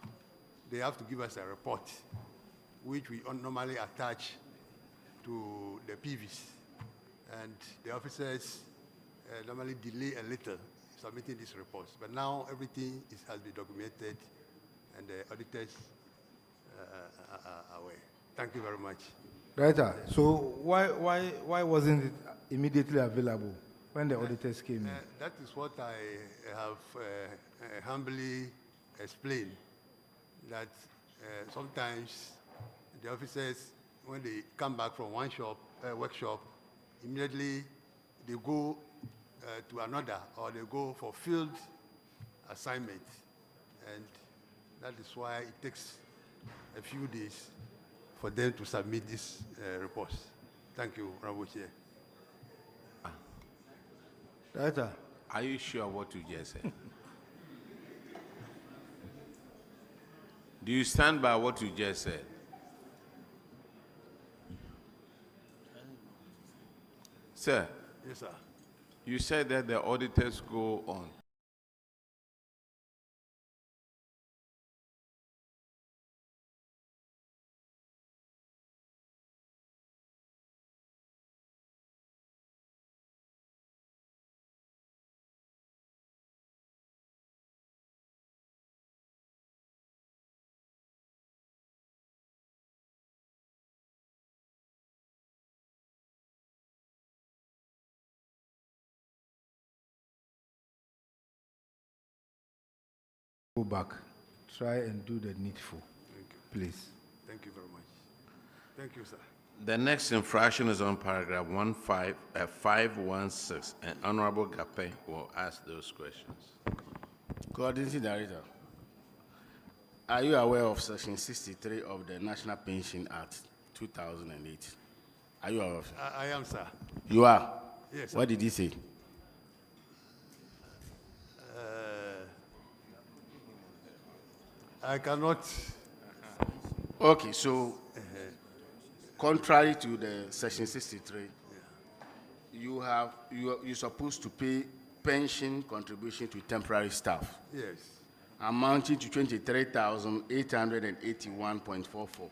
they have to give us a report, which we normally attach to the PVs. And the officers normally delay a little submitting these reports. But now everything has been documented and the auditors are aware. Thank you very much. Director, so why wasn't it immediately available when the auditors came in? That is what I have humbly explained, that sometimes the officers, when they come back from one workshop, immediately they go to another, or they go for field assignment. And that is why it takes a few days for them to submit these reports. Thank you, Honorable Chair. Director. Are you sure what you just said? Do you stand by what you just said? Sir. Yes, sir. You said that the auditors go on. Go back. Try and do the needful. Please. Thank you very much. Thank you, sir. The next infraction is on paragraph 516, and Honorable Gape will ask those questions. Coordinating Director, are you aware of Section 63 of the National Pension Act 2008? Are you aware of it? I am, sir. You are? Yes, sir. What did he say? I cannot. Okay, so contrary to the Section 63, you're supposed to pay pension contribution to temporary staff. Yes. Amounting to 23,881.44.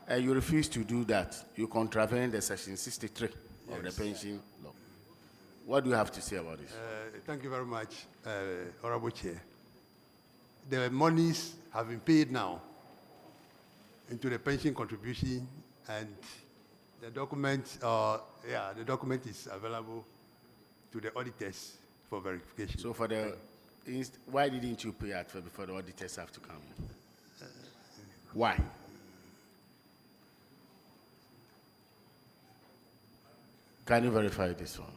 And you refuse to do that. You contravene the Section 63 of the pension law. What do you have to say about this? Thank you very much, Honorable Chair. The monies have been paid now into the pension contribution, and the document, the document is available to the auditors for verification. So for the, why didn't you pay at before the auditors have to come? Why? Can you verify this one?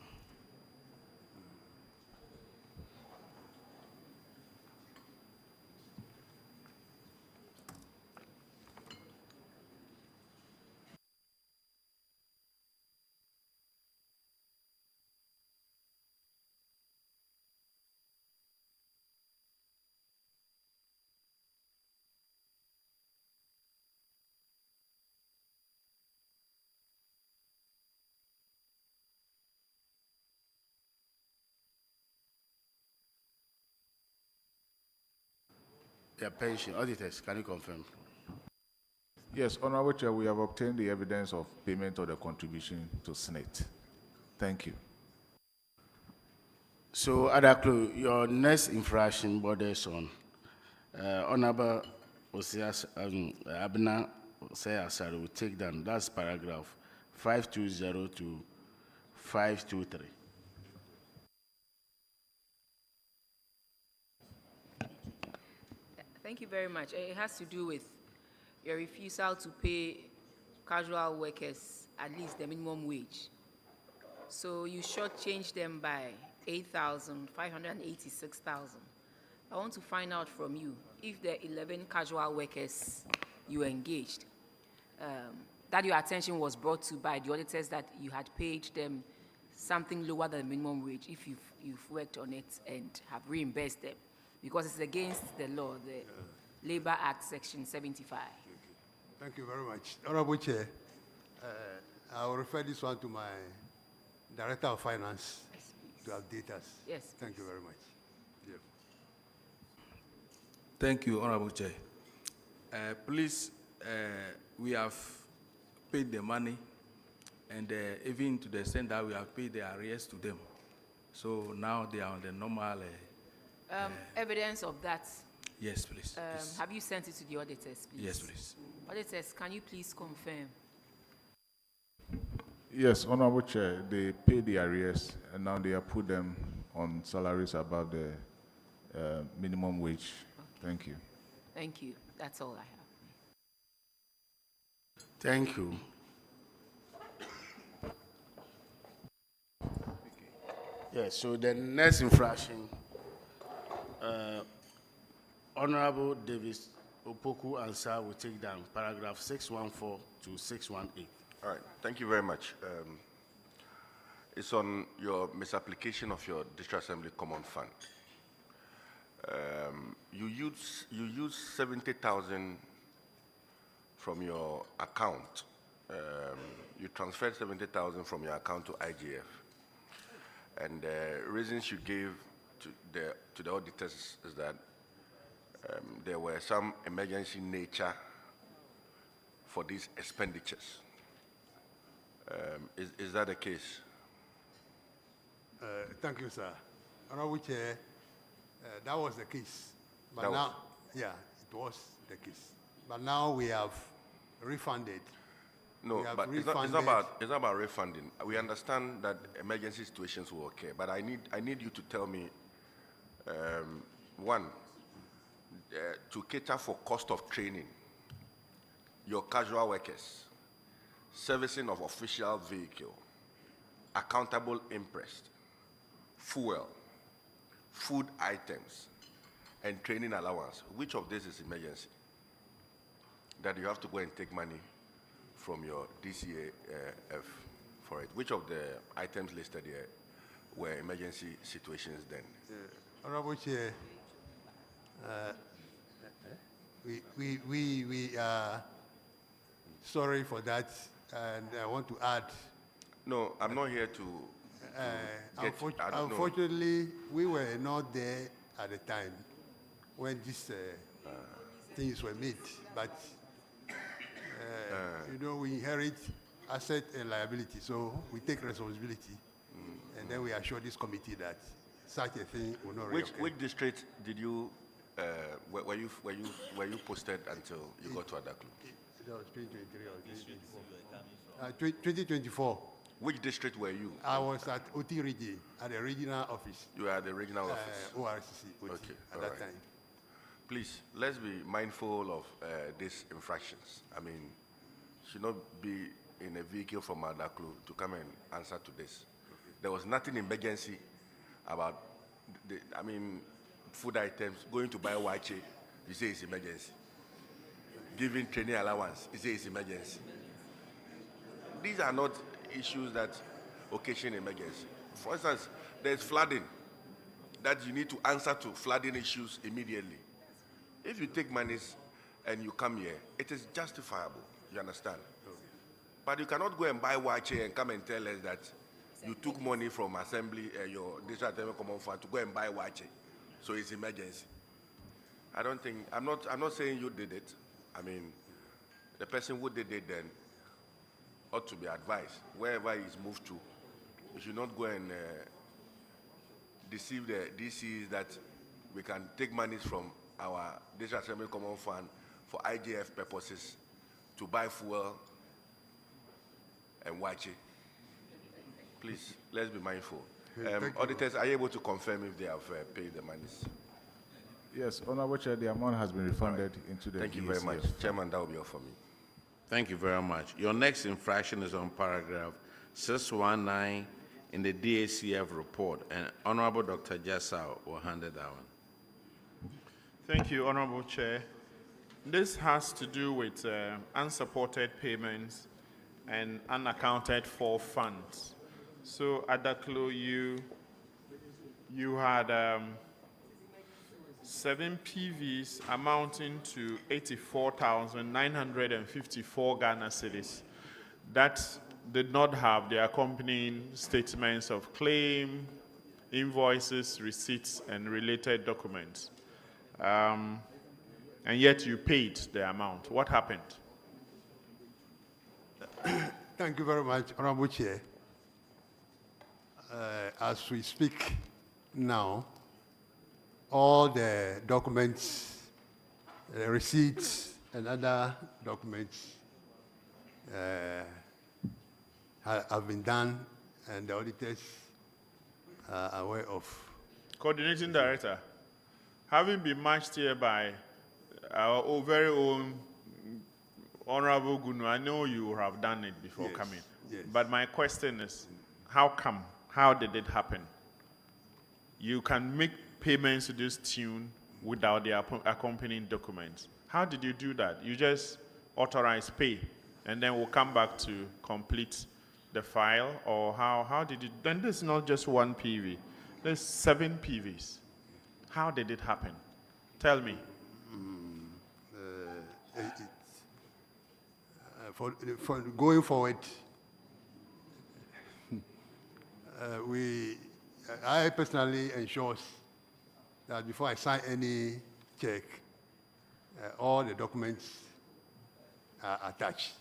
Their pension. Auditors, can you confirm? Yes, Honorable Chair, we have obtained the evidence of payment of the contribution to SNET. Thank you. So, Adaklu, your next infraction borders on Honorable Abna Osei-Mensah will take down. That's paragraph 520 to 523. Thank you very much. It has to do with your refusal to pay casual workers at least the minimum wage. So you shortchanged them by 586,000. I want to find out from you if the 11 casual workers you engaged, that your attention was brought to by the auditors that you had paid them something lower than minimum wage if you've worked on it and have reimbursed them, because it's against the law, the Labor Act, Section 75. Thank you very much. Honorable Chair, I will refer this one to my Director of Finance to update us. Yes. Thank you very much. Yeah. Thank you, Honorable Chair. Please, we have paid the money, and even to the extent that we have paid the arrears to them. So now they are on the normal. Evidence of that? Yes, please. Please. Have you sent it to the auditors, please? Yes, please. Auditors, can you please confirm? Yes, Honorable Chair, they pay the arrears, and now they have put them on salaries above the minimum wage. Okay. Thank you. Thank you. That's all I Thank you. Yes, so the next infraction, Honorable Davis Opoku Ansah will take down paragraph 614 to 618. All right, thank you very much. It's on your misapplication of your District Assembly Common Fund. You use 70,000 from your account. You transferred 70,000 from your account to IGF. And the reasons you gave to the auditors is that there were some emergency nature for these expenditures. Is that the case? Thank you, sir. Honorable Chair, that was the case. But That now, was- yeah, it was the case. But now we have refunded. No, We have but it's not refunded- about refunding. We understand that emergency situations will occur, but I need you to tell me, one, to cater for cost of training, your casual workers, servicing of official vehicle, accountable interest, fuel, food items, and training allowance. Which of this is emergency? That you have to go and take money from your DCAF for it. Which of the items listed here were emergency situations then? Honorable Chair, we are sorry for that, and I want to add. No, I'm not here to get, I don't know. Unfortunately, we were not there at the time when these things were made, but you know, we inherit asset and liability, so we take responsibility, and then we assure this committee that such a thing will not reoccur. Which district did you were you posted until you got to Adaklu? That was 2023 or 2024. 2024. Which district were you? I was at OT Region, at the regional office. You were at the regional office. ORCC, OT, Okay, at all that right. time. Please, let's be mindful of these infractions. I mean, should not be in a vehicle from Adaklu to come and answer to this. There was nothing emergency about, food items, going to buy wache, you say it's emergency. Giving training allowance, you say it's emergency. These are not issues that occasion emergency. For instance, there's flooding that you need to answer to flooding issues immediately. If you take monies and you come here, it is justifiable, you understand? But you cannot go and buy wache and come and tell us that you took money from assembly, your district assembly common fund to go and buy wache, so it's emergency. I don't think, I'm not saying you did it. I mean, the person who did it then ought to be advised. Wherever he's moved to, we should not go and deceive the DCs that we can take monies from our District Assembly Common Fund for IGF purposes to buy fuel and wache. Please, let's be mindful. Auditors, are you able to confirm if they have paid the monies? Yes, Honorable Chair, the amount has been refunded into the Thank you very much. DACF. Chairman, that will be all for me. Thank you very much. Your next infraction is on paragraph 619 in the DACF report, and Honorable Dr. Jassau will handle that one. Thank you, Honorable Chair. This has to do with unsupported payments and unaccounted for funds. So, Adaklu, you had 7 PVs amounting to 84,954 Ghana cedis that did not have the accompanying statements of claim, invoices, receipts, and related documents. And yet you paid the amount. What happened? Thank you very much, Honorable Chair. As we speak now, all the documents, receipts, and other documents have been done, and the auditors are aware of. Coordinating Director, having been matched here by our very own Honorable Gunu, I know you have done it before Yes, coming. yes. But my question is, how come? How did it happen? You can make payments to this tune without the accompanying documents. How did you do that? You just authorize pay, and then we'll come back to complete the file, or how did you? Then this is not just one PV. There's 7 PVs. How did it happen? Tell me. For going forward, I personally ensure that before I sign any check, all the documents are attached.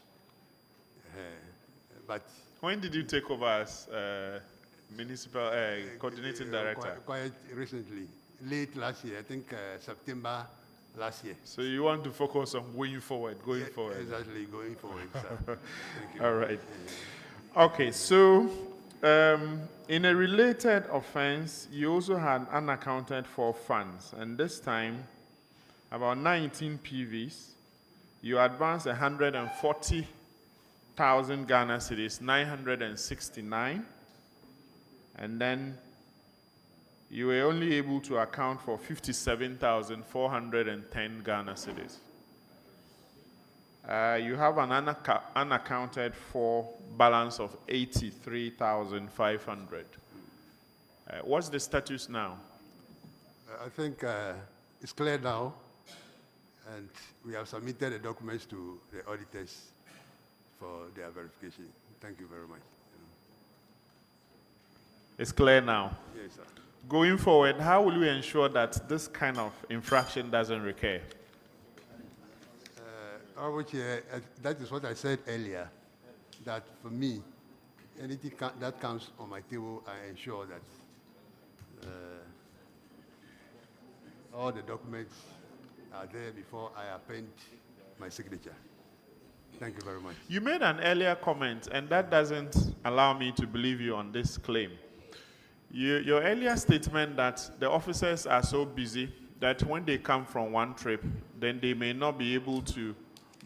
But when did you take over as municipal coordinating director? Quite recently, late last year, I think September last year. So you want to focus on going forward. Exactly, going forward, sir. Thank you. All right. Okay, so in a related offense, you also had unaccounted for funds, and this time, about 19 PVs, you advanced 140,000 Ghana cedis, 969, and then you were only able to account for 57,410 Ghana cedis. You have an unaccounted for balance of 83,500. What's the status now? I think it's clear now, and we have submitted the documents to the auditors for their verification. Thank you very much. It's clear now. Yes, sir. Going forward, how will you ensure that this kind of infraction doesn't recur? That is what I said earlier, that for me, anything that comes on my table, I ensure that all the documents are there before I append my signature. Thank you very much. You made an earlier comment, and that doesn't allow me to believe you on this claim. Your earlier statement that the officers are so busy that when they come from one trip, then they may not be able to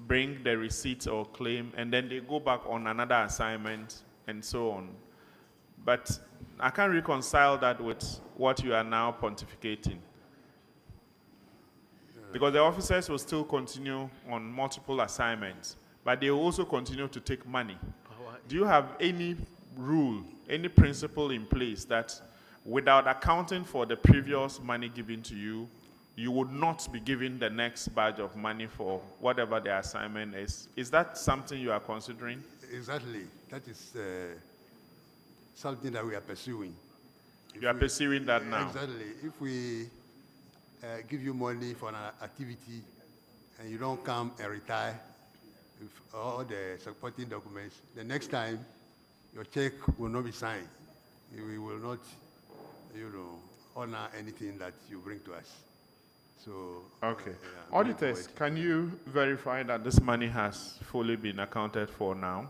bring the receipt or claim, and then they go back on another assignment and so on. But I can't reconcile that with what you are now pontificating. Because the officers will still continue on multiple assignments, but they will also continue to take money. Do you have any rule, any principle in place that without accounting for the previous money given to you, you would not be given the next batch of money for whatever the assignment is? Is that something you are considering? Exactly. That is something that we are pursuing. You are pursuing that now? Exactly. If we give you money for an activity and you don't come and retire with all the supporting documents, the next time your check will not be signed. We will not, honor anything that you bring to us. So, okay. Auditors, can you verify that this money has fully been accounted for now?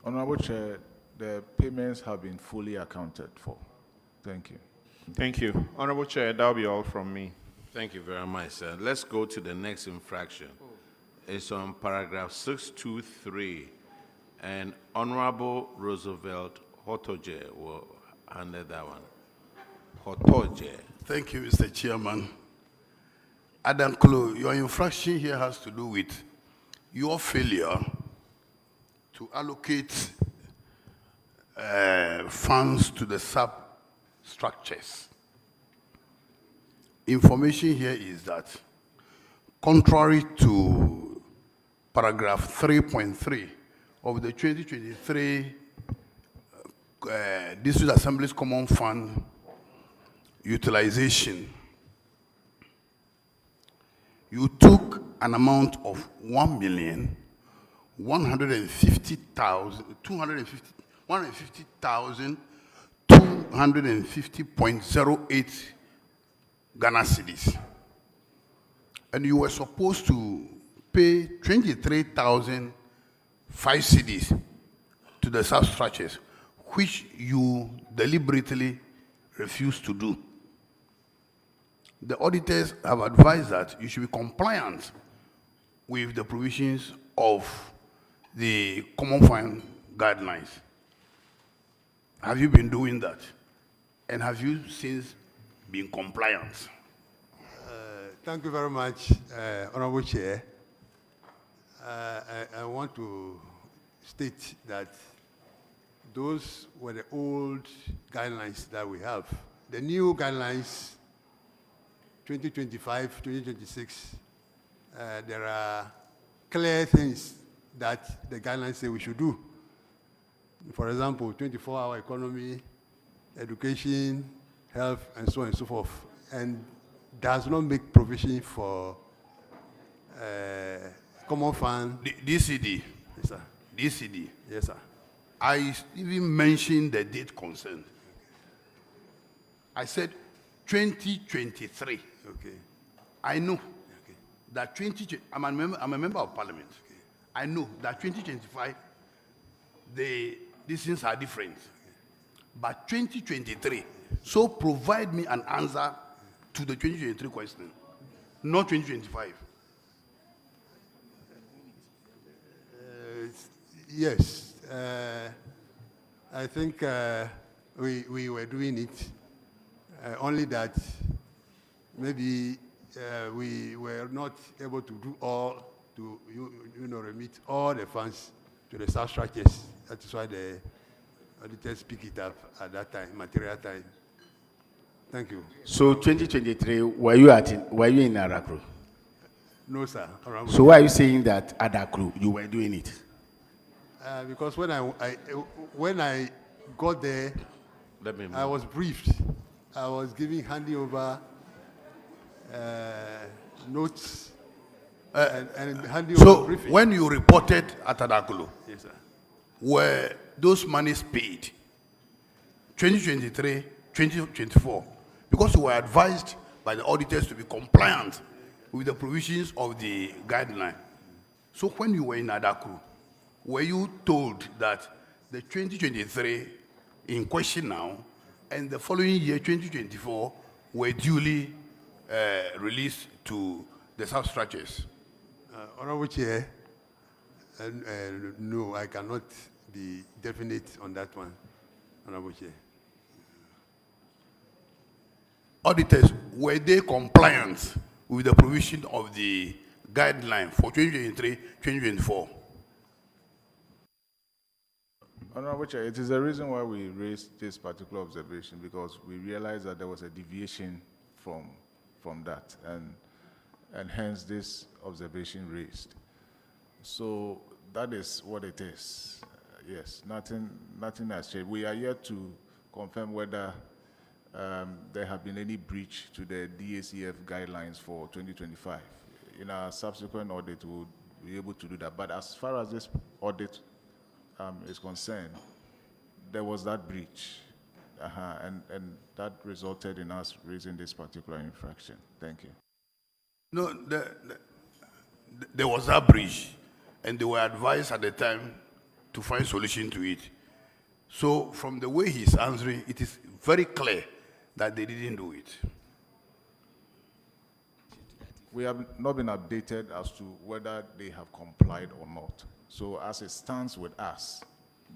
Honorable Chair, the payments have been fully accounted for. Thank you. Thank you. Honorable Chair, that'll be all from me. Thank you very much, sir. Let's go to the next infraction. It's on paragraph 623, and Honorable Roosevelt Hotoje will handle that one. Hotoje. Thank you, Mr. Chairman. Adam Klo, your infraction here has to do with your failure to allocate funds to the substructures. Information here is that, contrary to paragraph 3.3 of the 2023 District Assembly's Common Fund utilization, you took an amount of 150,250.08 Ghana cedis, and you were supposed to pay 23,005 cedis to the substructures, which you deliberately refused to do. The auditors have advised that you should be compliant with the provisions of the Common Fund guidelines? Have you been doing that? And have you since been compliant? Thank you very much, Honorable Chair. I want to state that those were the old guidelines that we have. The new guidelines, 2025, 2026, there are clear things that the guidelines say we should do. For example, 24-hour economy, education, health, and so on and so forth, and does not make provision for common fund. DCD. Yes, sir. DCD. Yes, sir. I even mentioned the date concerned. I said 2023. Okay. I know that I'm a member of parliament. Okay. I know that 2025, these things are different. But 2023, so provide me an answer to the 2023 question, not 2025. Yes, I think we were doing it, only that maybe we were not able to do all, to remit all the funds to the substructures. That is why the auditors pick it up at that time, material time. Thank you. So 2023, were you in Adakru? No, sir. So why are you saying that Adakru, you were doing it? Because when I got there, I was briefed. I was handing over notes and handing over briefing. So when you reported at Adakulu, yes, sir, were those monies paid 2023, 2024? Because you were advised by the auditors to be compliant with the provisions of the guideline. So when you were in Adakulu, were you told that the 2023 in question now and the following year, 2024, were duly released to the substructures? Honorable Chair, no, I cannot be definite on that one, Honorable Chair. Auditors, were they compliant with the provision of the guideline for 2023, 2024? Honorable Chair, it is the reason why we raised this particular observation, because we realized that there was a deviation from that, and hence this observation raised. So that is what it is. Yes, nothing has changed. We are yet to confirm whether there have been any breach to the DACF guidelines for 2025. In our subsequent audit, we'll be able to do that. But as far as this audit is concerned, there was that breach, and that resulted in us raising this particular infraction. Thank you. No, there was that breach, and they were advised at the time to find solution to it. So from the way he's answering, it is very clear that they didn't do it. We have not been updated as to whether they have complied or not. So as it stands with us,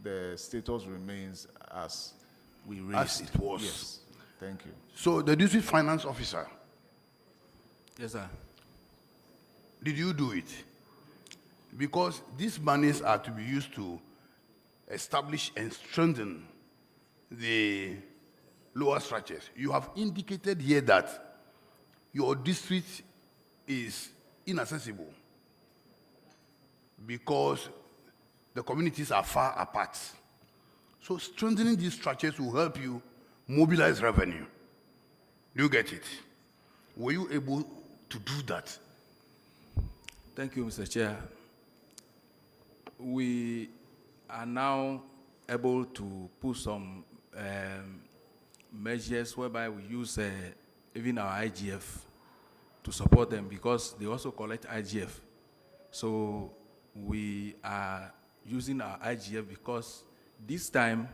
the status remains as we raised. As it was. Yes. Thank you. So the district finance officer. Yes, sir. Did you do it? Because these monies are to be used to establish and strengthen the lower structures. You have indicated here that your district is inaccessible because the communities are far apart. So strengthening these structures will help you mobilize revenue. Do you get it? Were you able to do that? Thank you, Mr. Chair. We are now able to put some measures whereby we use even our IGF to support them because they also collect IGF. So we are using our IGF because this time,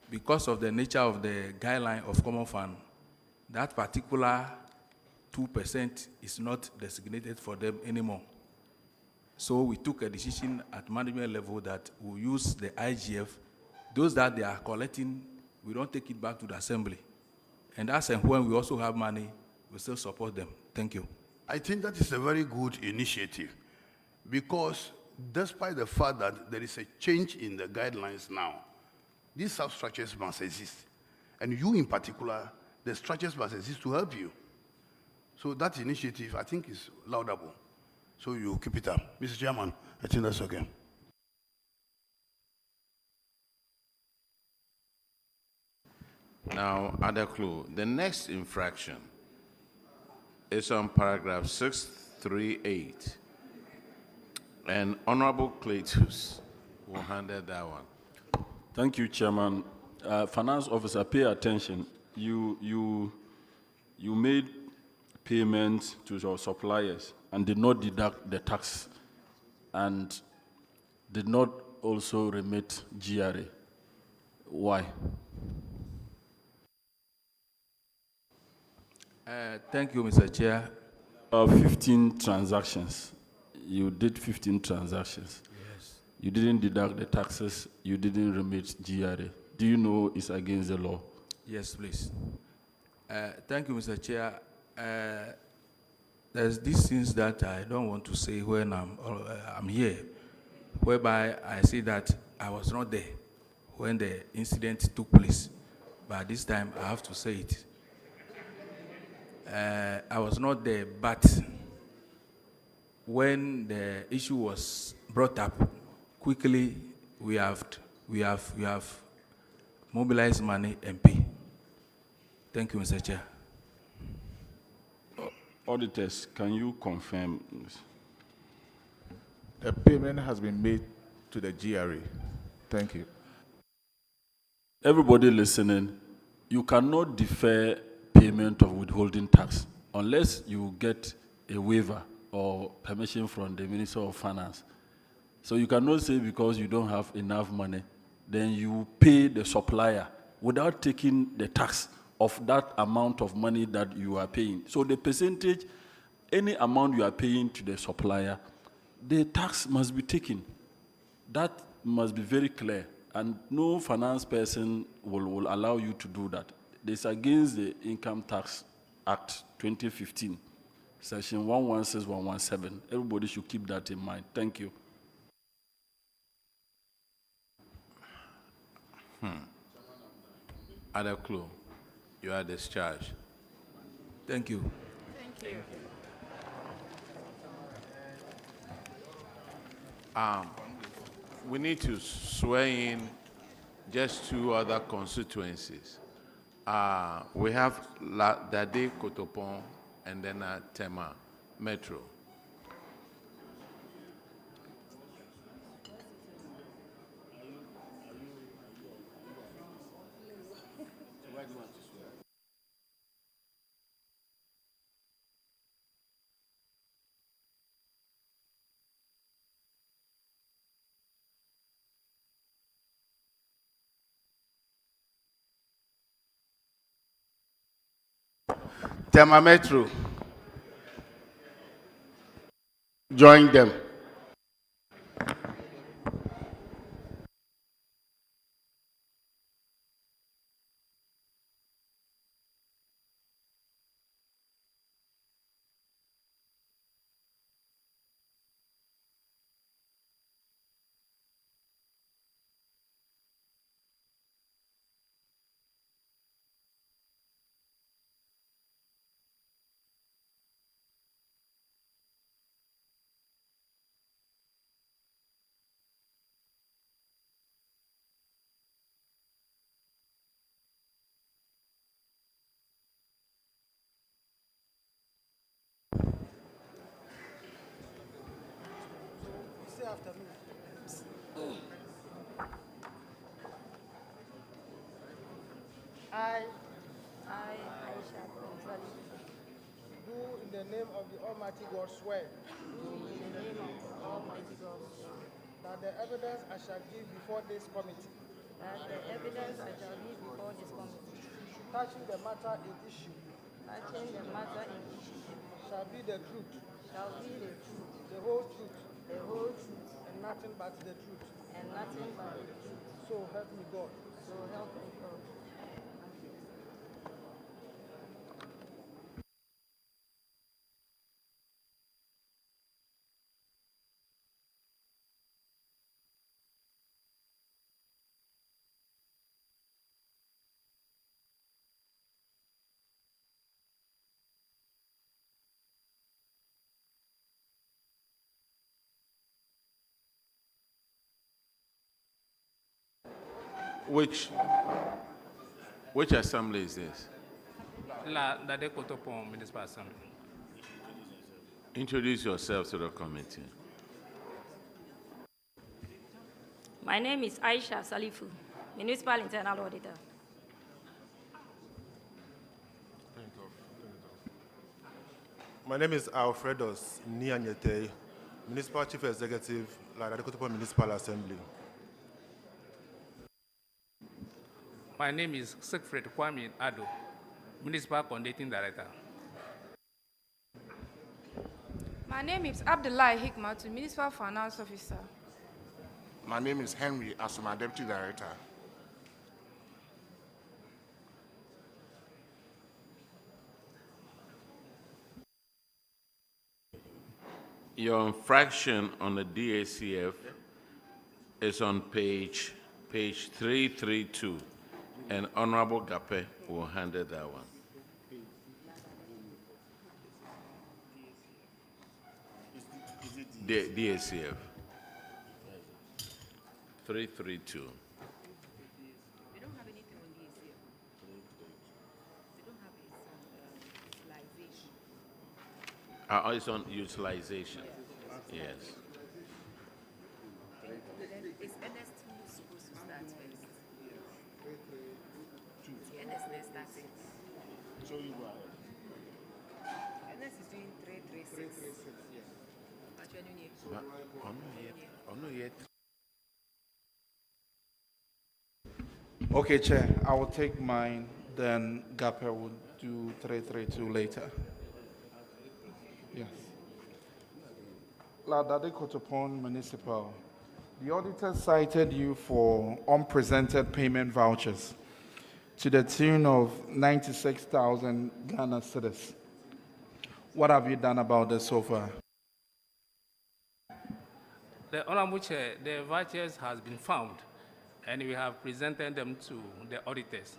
because of the nature of the guideline of Common Fund, that particular 2% is not designated for them anymore. So we took a decision at management level that we'll use the IGF. Those that they are collecting, we don't take it back to the assembly. And as and when we also have money, we still support them. Thank you. I think that is a very good initiative because despite the fact that there is a change in the guidelines now, these substructures must exist. And you in particular, the structures must exist to help you. So that initiative, I think, is laudable. So you keep it up. Mr. Chairman, I think that's okay. Now, other clue. The next infraction is on paragraph 638. And Honorable Cletus will handle that one. Thank you, Chairman. Finance Officer, pay attention. You made payments to your suppliers and did not deduct the tax and did not also remit GRA. Why? Thank you, Mr. Chair. 15 transactions. You did 15 transactions. Yes. You didn't deduct the taxes. You didn't remit GRA. Do you know it's against the law? Yes, please. Thank you, Mr. Chair. There's these things that I don't want to say when I'm here, whereby I say that I was not there when the incident took place. But this time I have to say it. I was not there, but when the issue was brought up, quickly we have mobilized money and pay. Thank you, Mr. Chair. Auditors, can you confirm this? The payment has been made to the GRA. Thank you. Everybody listening, you cannot defer payment of withholding tax unless you get a waiver or permission from the Minister of Finance. So you cannot say because you don't have enough money, then you pay the supplier without taking the tax of that amount of money that you are paying. So the percentage, any amount you are paying to the supplier, the tax must be taken. That must be very clear, and no finance person will allow you to do that. It's against the Income Tax Act 2015, section 116117. Everybody should keep that in mind. Thank you. Other clue. You are discharged. Thank you. Thank you. We need to swear in just 2 other constituencies. We have Dade Kotopon and then Tema Metro. Tema Metro. Join them. Do in the name of the Almighty God swear. That the evidence I shall give before this committee. Touching the matter in issue. Shall be the truth. The whole truth. the whole truth, and nothing but the truth. and nothing but the truth. So help me God. So help me God. Which assembly is this? Lad-Nkwantanang Municipal Assembly. Introduce yourself to the committee. My name is Aisha Salifu, Municipal Internal Auditor. My name is Alfredos Nianyete, Municipal Chief Executive, Lad-Nkwantanang Municipal Assembly. My name is Siegfried Kwame Ado, Municipal Coordinating Director. My name is Abdullah Hikmatu, Municipal Finance Officer. My name is Henry Asuma, Deputy Director. Your infraction on the DACF is on page 332, and Honorable Gape will handle that one. DACF 332. We don't have anything on DACF. We don't have utilization. It's on utilization. Yes. Then it's NS2 who's supposed to start first. NS starting. So you are. NS is doing 336. But you're doing it. Not yet. Okay, Chair, I will take mine, then Gape will do 332 later. Yes. Lad-Nkwantanang Municipal, the auditor cited you for unpresented payment vouchers to the tune of 96,000 Ghana cedis. What have you done about this so far? The Honorable Chair, the vouchers has been found, and we have presented them to the auditors.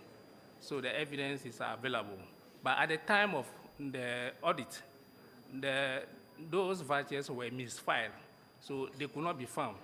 So the evidence is available. But at the time of the audit, those vouchers were misfiled, so they could not be found.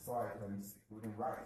so I can write.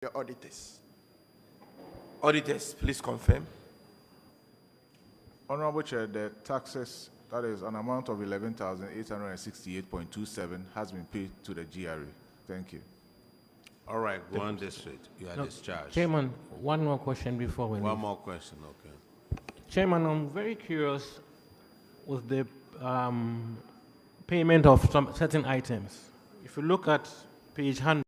the auditors. Auditors, please confirm. Honorable Chair, the taxes, that is an amount of 11,868.27 has been paid to the GRA. Thank you. All right, go on district. You are discharged. Chairman, one more question before we One leave. more question, okay. Chairman, I'm very curious with the payment of some certain items. If you look at page 100,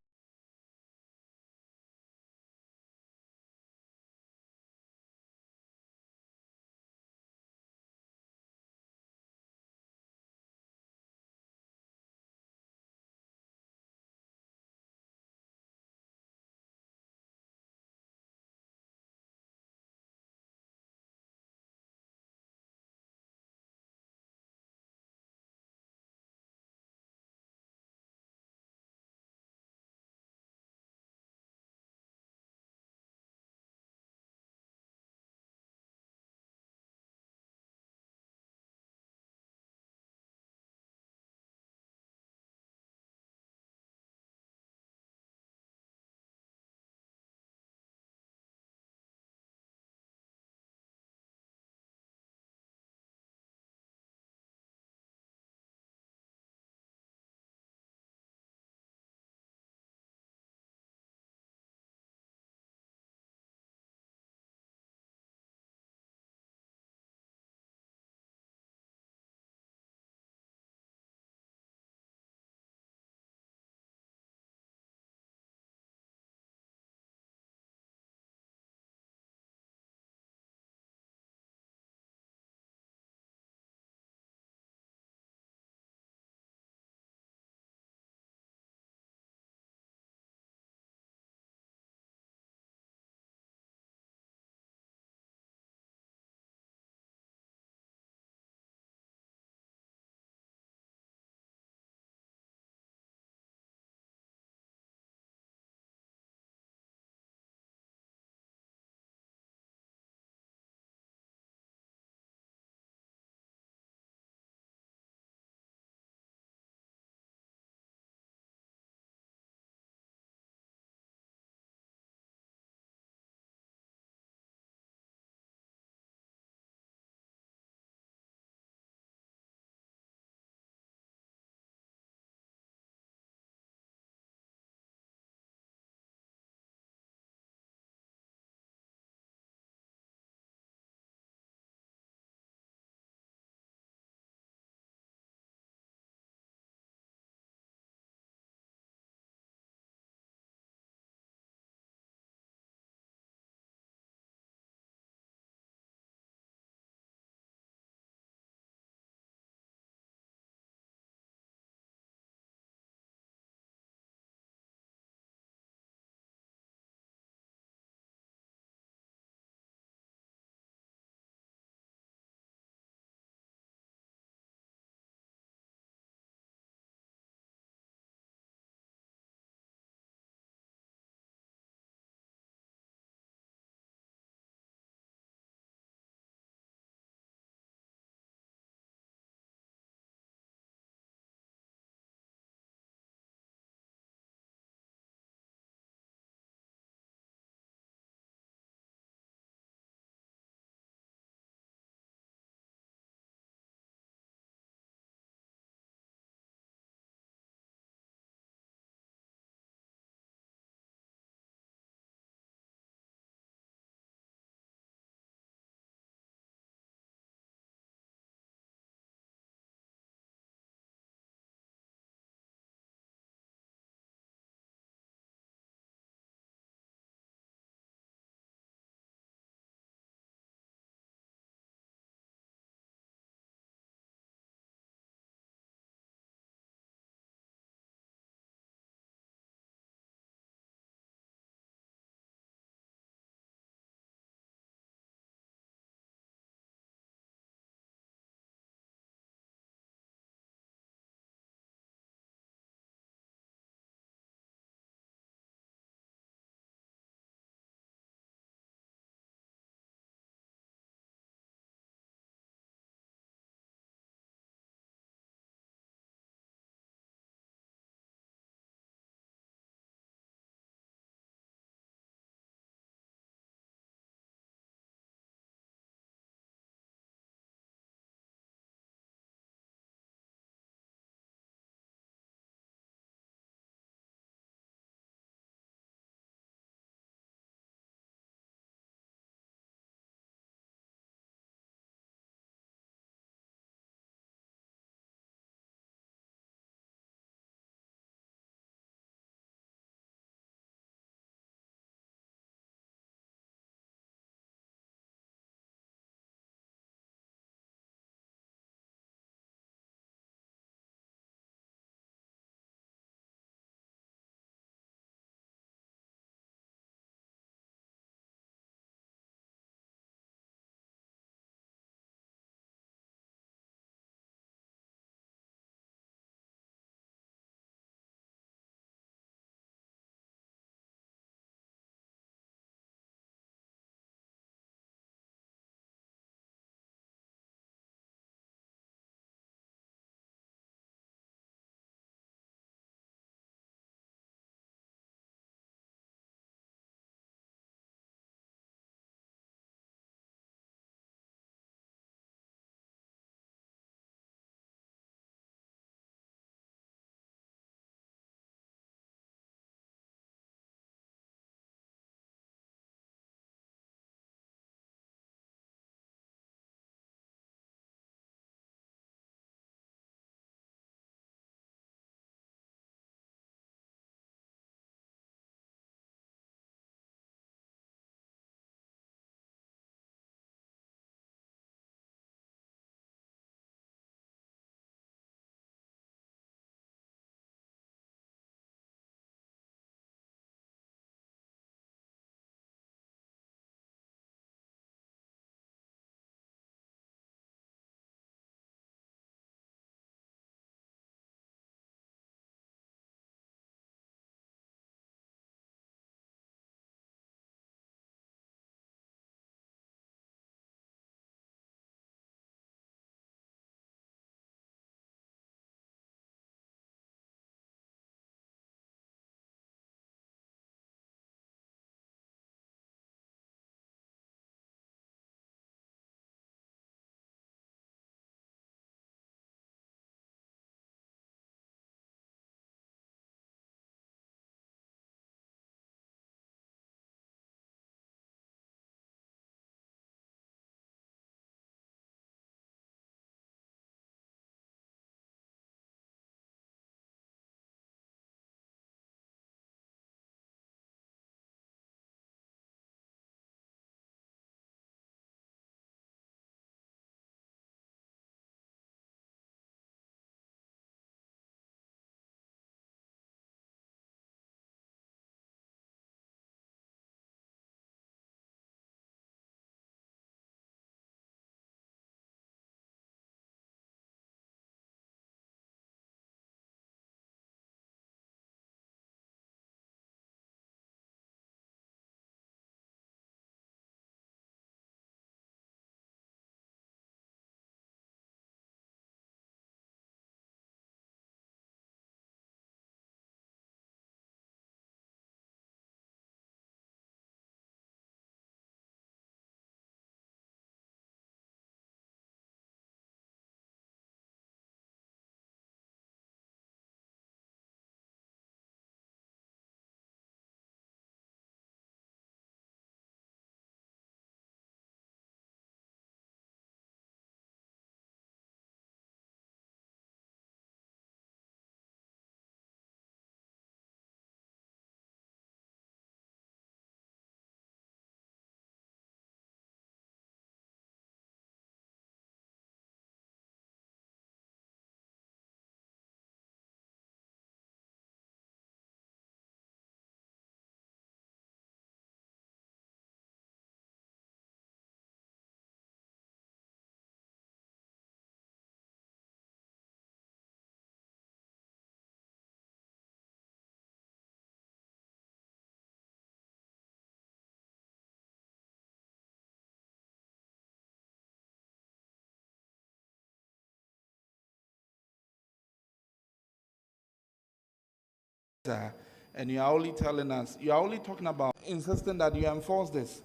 And you are only telling us, you are only talking about insisting that you enforce this.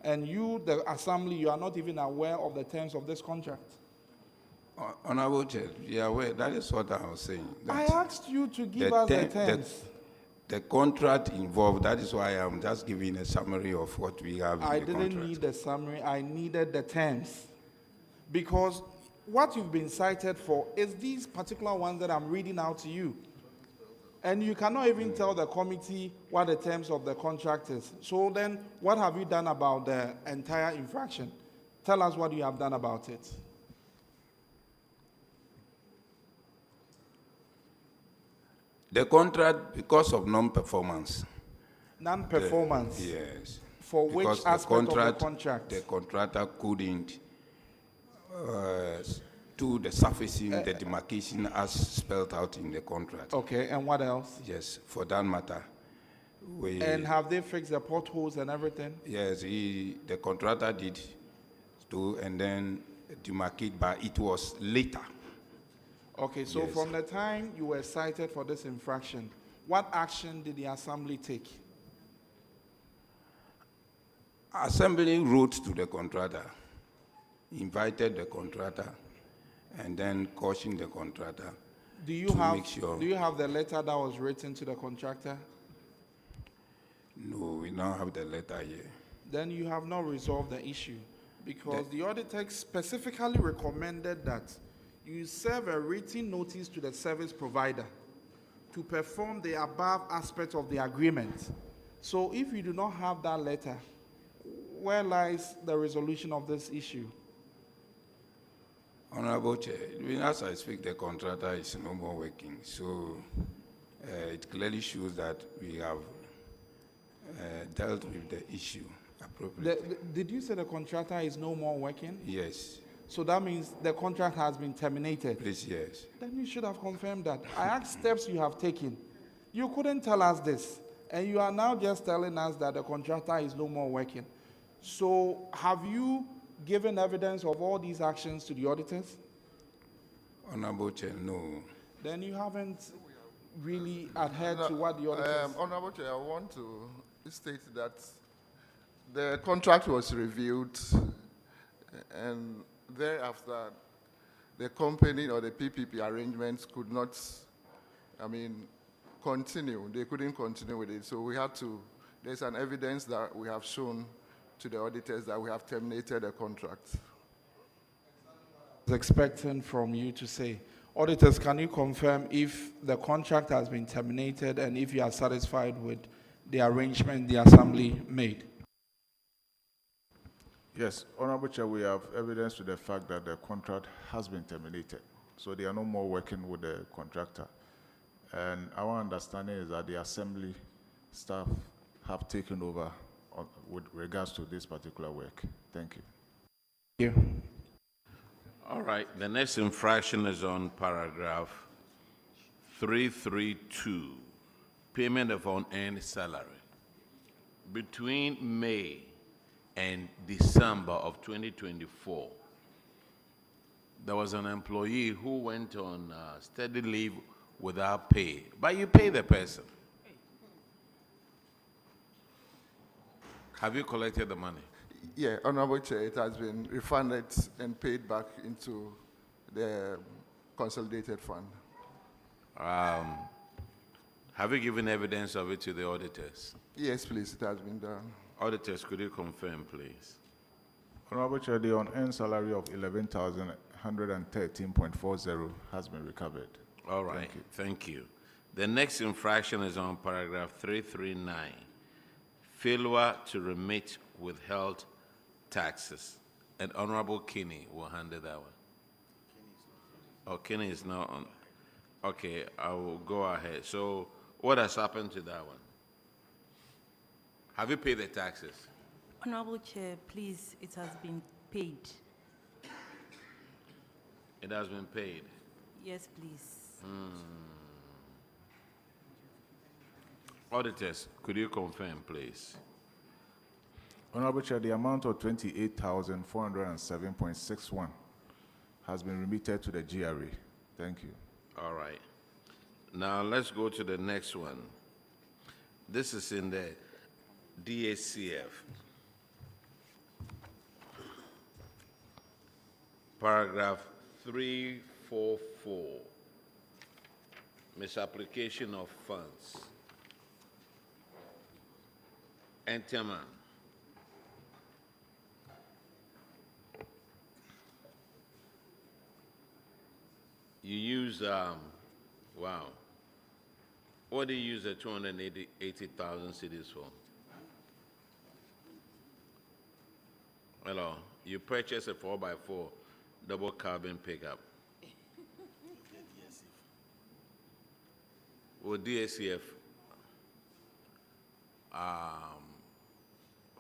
And you, the assembly, you are not even aware of the terms of this contract. Honorable Chair, you are aware, that is what I was saying. I asked you to give us the terms. The contract involved, that is why I'm just giving a summary of what we have in the contract. I didn't need the summary, I needed the terms. Because what you've been cited for is these particular ones that I'm reading out to you. And you cannot even tell the committee what the terms of the contract is. So then, what have you done about the entire infraction? Tell us what you have done about it. The contract, because of non-performance. Non-performance? Yes. For which aspect of the contract? The contractor couldn't do the surfacing, the demarcation as spelled out in the contract. Okay, and what else? Yes, for that matter. And have they fixed the potholes and everything? Yes, the contractor did do, and then demarcate, but it was later. Okay, so yes. From the time you were cited for this infraction, what action did the assembly take? Assembly wrote to the contractor, invited the contractor, and then cautioned the contractor Do you make sure. Do you have the letter that was written to the contractor? No, we don't have the letter here. Then you have not resolved the issue, because the auditor specifically recommended that you serve a written notice to the service provider to perform the above aspect of the agreement. So if you do not have that letter, where lies the resolution of this issue? Honorable Chair, as I speak, the contractor is no more working. So it clearly shows that we have dealt with the issue appropriately. Did you say the contractor is no more working? Yes. So that means the contract has been terminated? Please, yes. Then you should have confirmed that. I asked steps you have taken. You couldn't tell us this. And you are now just telling us that the contractor is no more working. So have you given evidence of all these actions to the auditors? Honorable Chair, no. Then you haven't really adhered to what the auditors... Honorable Chair, I want to state that the contract was reviewed, and thereafter the company or the PPP arrangements could not, continue. They couldn't continue with it. So we had to, there's an evidence that we have shown to the auditors that we have terminated the contract. I was expecting from you to say, auditors, can you confirm if the contract has been terminated and if you are satisfied with the arrangement the assembly made? Yes, Honorable Chair, we have evidence to the fact that the contract has been terminated. So they are no more working with the contractor. And our understanding is that the assembly staff have taken over with regards to this particular work. Thank you. Thank you. All right, the next infraction is on paragraph 332, payment of unearned salary. Between May and December of 2024, there was an employee who went on steady leave without pay, but you pay the person. Have you collected the money? Yeah, Honorable Chair, it has been refunded and paid back into the consolidated fund. Have you given evidence of it to the auditors? Yes, please, it has been done. Auditors, could you confirm, please? Honorable Chair, the unearned salary of 11,113.40 has been recovered. All right, thank you. The next infraction is on paragraph 339, failure to remit withheld taxes. And Honorable Kinney will handle that one. Oh, Kinney is not on. Okay, I will go ahead. So what has happened to that one? Have you paid the taxes? Honorable Chair, please, it has been paid. It has been paid? Yes, please. Auditors, could you confirm, please? Honorable Chair, the amount of 28,407.61 has been remitted to the GRA. Thank you. All right. Now let's go to the next one. This is in the DACF. Paragraph 344. Misapplication of funds. And Tema. You use, wow. What do you use the 280,000 cedis for? Hello, you purchase a 4x4 double cabin pickup. With DACF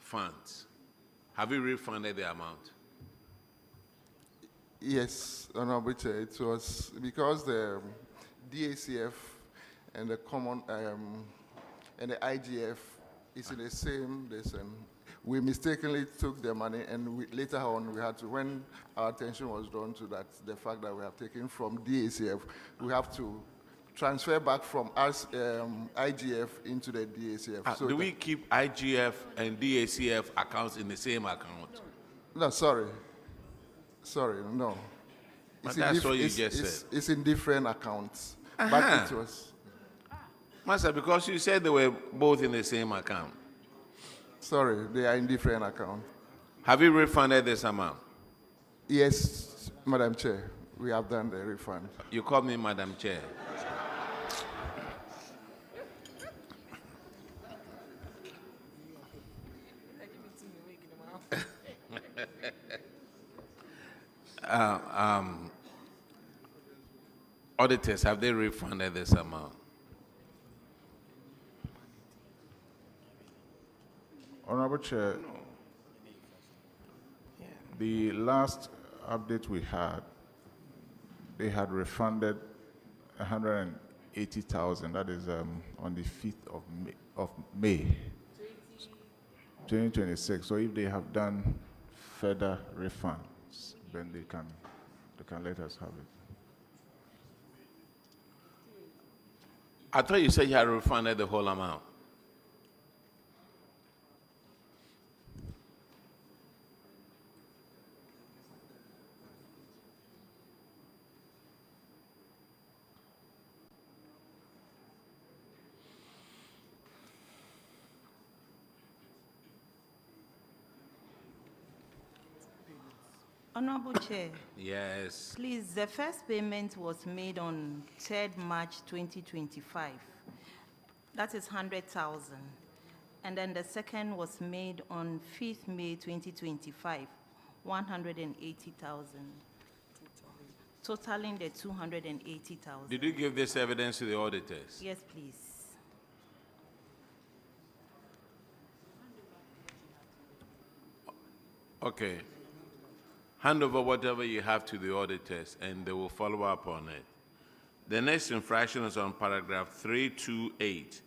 funds, have you refunded the amount? Yes, Honorable Chair, it was because the DACF and the common and the IGF is in the same. We mistakenly took the money, and later on we had to, when our attention was drawn to that, the fact that we have taken from DACF, we have to transfer back from us IGF into the DACF. Do we keep IGF and DACF accounts in the same account? No, sorry, no. But that's what you just said. It's in different accounts. Uh-huh. But it was. Master, because you said they were both in the same account. Sorry, they are in different accounts. Have you refunded this amount? Yes, Madam Chair, we have done the refund. You call me Madam Chair. Auditors, have they refunded this amount? Honorable Chair, the last update we had, they had refunded 180,000. That is on the 5th of May 2026. So if they have done further refunds, then they can let us have it. I thought you said you had refunded the whole amount. Honorable Chair. Yes. Please, the first payment was made on 3rd March 2025. That is 100,000. And then the second was made on 5th May 2025, 180,000. Totaling the 280,000. Did you give this evidence to the auditors? Yes, please. Okay. Hand over whatever you have to the auditors, and they will follow up on it. The next infraction is on paragraph 328,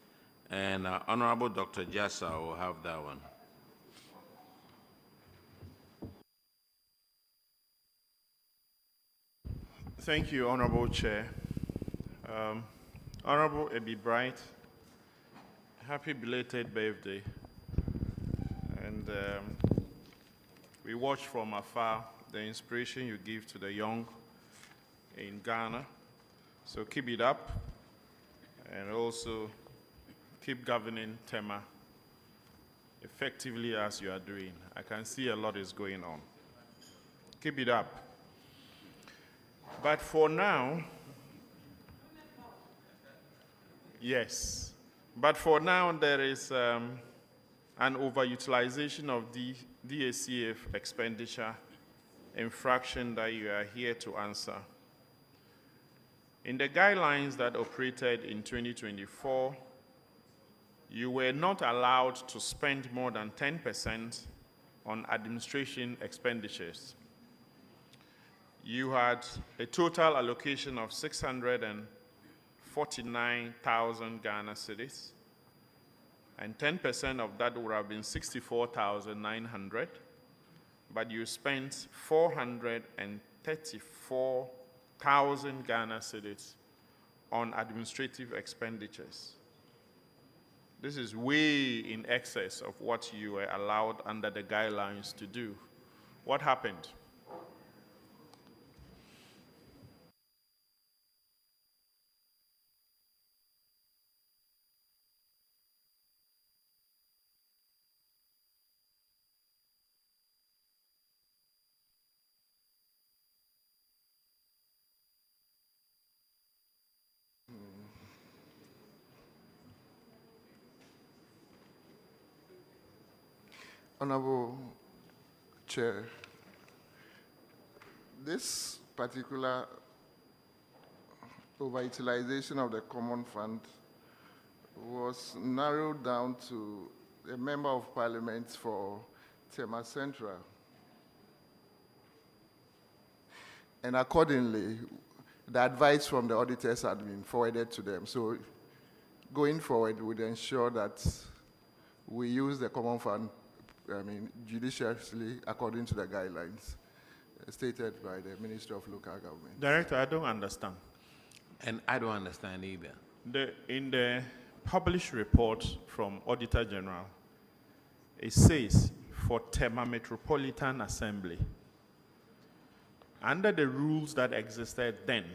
and Honorable Dr. Jassa will have that one. Thank you, Honorable Chair. Honorable Ebi Bright, happy belated birthday. And we watch from afar the inspiration you give to the young in Ghana. So keep it up, and also keep governing Tema effectively as you are doing. I can see a lot is going on. Keep it up. But for now, yes, but for now there is an overutilization of the DACF expenditure infraction that you are here to answer. In the guidelines that operated in 2024, you were not allowed to spend more than 10% on administration expenditures. You had a total allocation of 649,000 Ghana cedis, and 10% of that would have been 64,900, but you spent 434,000 Ghana cedis on administrative expenditures. This is way in excess of what you were allowed under the guidelines to do. What happened? Honorable Chair, this particular overutilization of the common fund was narrowed down to a member of parliament for Tema Central. And accordingly, the advice from the auditors had been forwarded to them. So going forward, we'd ensure that we use the common fund judiciously according to the guidelines stated by the Ministry of Local Government. Director, I don't understand. And I don't understand either. In the published report from Auditor General, it says for Tema Metropolitan Assembly, under the rules that existed then,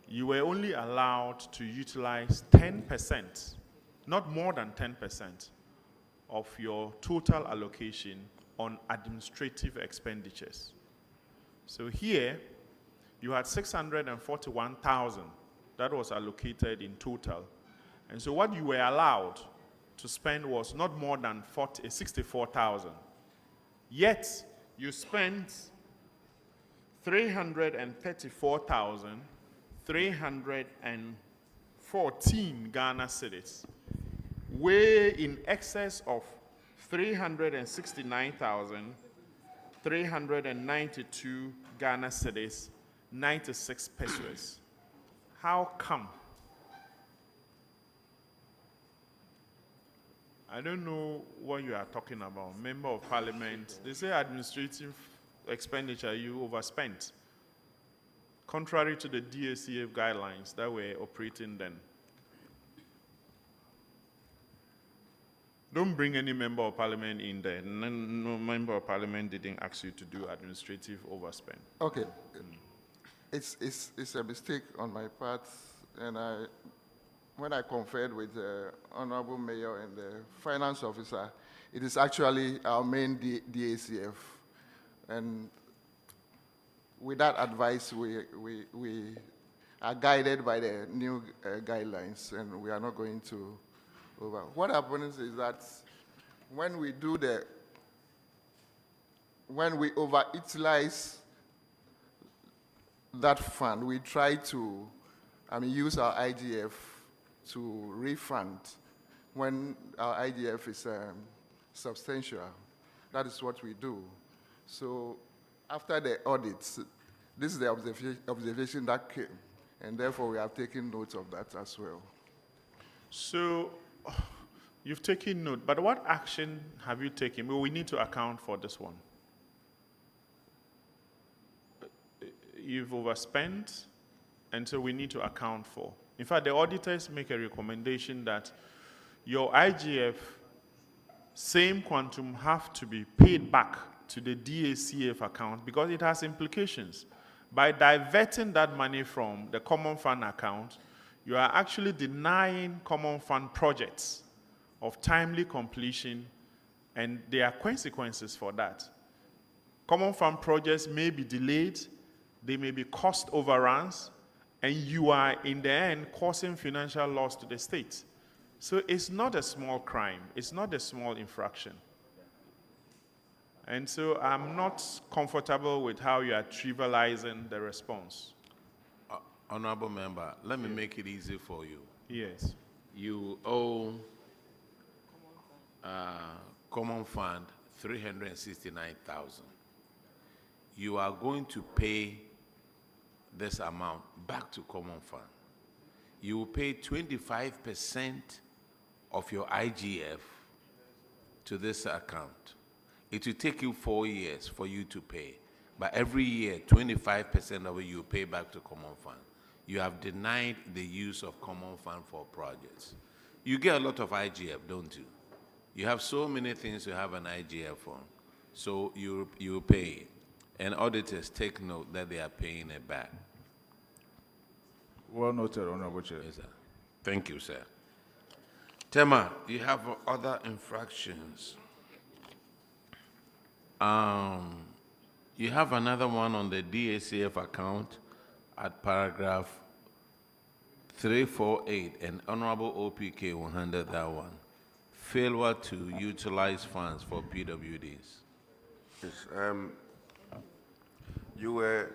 you were only allowed to utilize 10%, not more than 10%, of your total allocation on administrative expenditures. So here, you had 641,000 that was allocated in total. And so what you were allowed to spend was not more than 64,000. Yet, you spent 334,314 Ghana cedis, way in excess of 369,392 Ghana cedis, 96 pesos. How come? I don't know what you are talking about. Member of Parliament, they say administrative expenditure you overspent, contrary to the DACF guidelines that were operating then. Don't bring any member of parliament in there. No member of parliament didn't ask you to do administrative overspend. Okay. It's a mistake on my part, and when I conferred with the Honorable Mayor and the Finance Officer, it is actually our main DACF. And with that advice, we are guided by the new guidelines, and we are not going to over. What happens is that when we overutilize that fund, we try to use our IGF to refund when our IGF is substantial. That is what we do. So after the audits, this is the observation that came, and therefore we have taken note of that as well. So you've taken note, but what action have you taken? Well, we need to account for this one. You've overspent, and so we need to account for. In fact, the auditors make a recommendation that your IGF, same quantum, have to be paid back to the DACF account because it has implications. By diverting that money from the common fund account, you are actually denying common fund projects of timely completion, and there are consequences for that. Common fund projects may be delayed, they may be cost overruns, and you are, in the end, causing financial loss to the state. So it's not a small crime, it's not a small infraction. And so I'm not comfortable with how you are trivializing the response. Honorable Member, let me make it easy for you. Yes. You owe Common Fund 369,000. You are going to pay this amount back to Common Fund. You will pay 25% of your IGF to this account. It will take you 4 years for you to pay. But every year, 25% of it you pay back to Common Fund. You have denied the use of Common Fund for projects. You get a lot of IGF, don't you? You have so many things you have an IGF on. So you pay. And auditors take note that they are paying it back. Well noted, Honorable Chair. Yes, sir. Thank you, sir. Tema, you have other infractions. You have another one on the DACF account at paragraph 348, and Honorable OPK will handle that one. Failure to utilize funds for PWDs. Yes, you were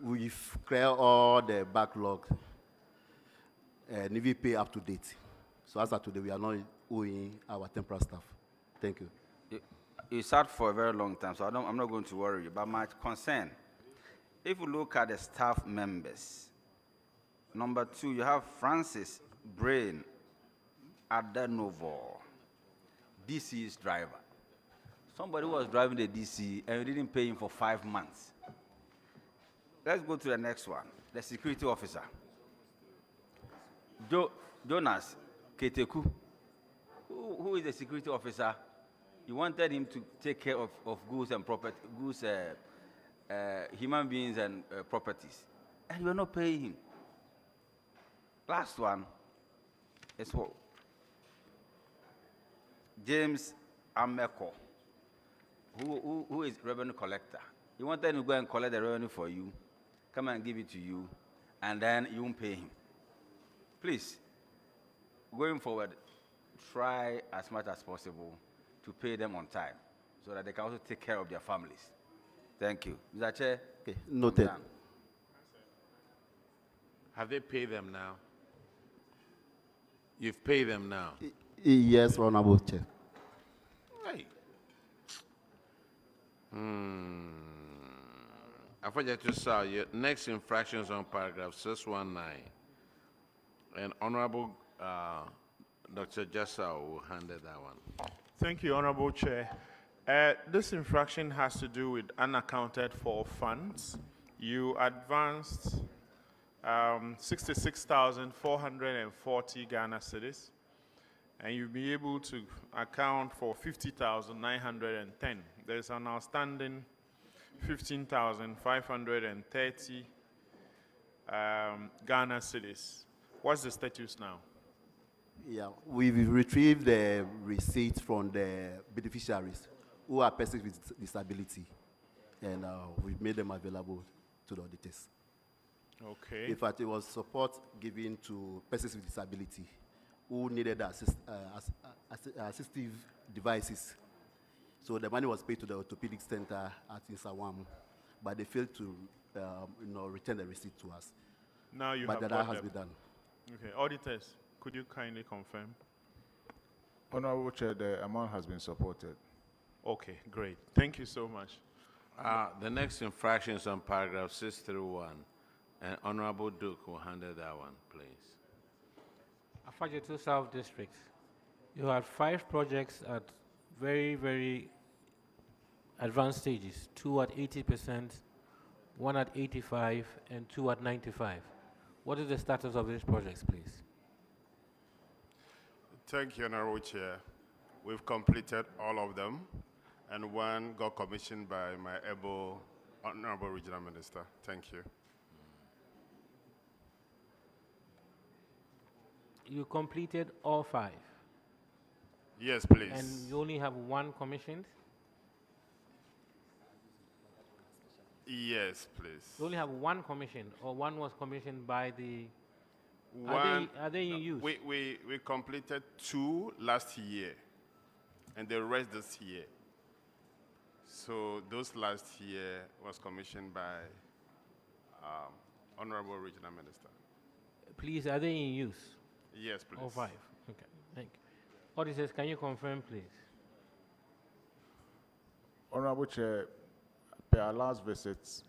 we've cleared all the backlog and if we pay up to date. So as of today, we are not owing our temporary staff. Thank you. You sat for a very long time, so I'm not going to worry you. But my concern, if you look at the staff members, number 2, you have Francis Brain Adenovo, DC's driver. Somebody who was driving the DC and we didn't pay him for 5 months. Let's go to the next one, the security officer. Jonas Keteku, who is the security officer. You wanted him to take care of goods and property, human beings and properties, and you're not paying him. Last one is what? James Ameko, who is revenue collector. You wanted him to go and collect the revenue for you, come and give it to you, and then you won't pay him. Please, going forward, try as much as possible to pay them on time so that they can also take care of their families. Thank you. Mr. Chair. Okay, noted. Have they paid them now? You've paid them now? Yes, Honorable Chair. Hey. I forget to say, your next infractions on paragraph 619. And Honorable Dr. Jassa will handle that one. Thank you, Honorable Chair. This infraction has to do with unaccounted for funds. You advanced 66,440 Ghana cedis, and you'll be able to account for 50,910. There's an outstanding 15,530 Ghana cedis. What's the status now? Yeah, we've retrieved the receipts from the beneficiaries who are persons with disability, and we've made them available to the auditors. Okay. In fact, it was support given to persons with disability who needed assistive devices. So the money was paid to the orthopedic center at Insawam, but they failed to return the receipt to us. Now you but have that has been done. Okay, auditors, could you kindly confirm? Honorable Chair, the amount has been supported. Okay, great. Thank you so much. The next infraction is on paragraph 631, and Honorable Duke will handle that one, please. Afenyo South District, you had 5 projects at very, very advanced stages, 2 at 80%, 1 at 85%, and 2 at 95%. What is the status of these projects, please? Thank you, Honorable Chair. We've completed all of them, and one got commissioned by my able Honorable Regional Minister. Thank you. You completed all 5? Yes, please. And you only have 1 commissioned? Yes, please. You only have 1 commissioned, or 1 was commissioned by the... Are they in use? We completed 2 last year, and the rest this year. So those last year was commissioned by Honorable Regional Minister. Please, are they in use? Yes, please. All 5. Okay, thank you. Auditors, can you confirm, please? Honorable Chair, per our last visits,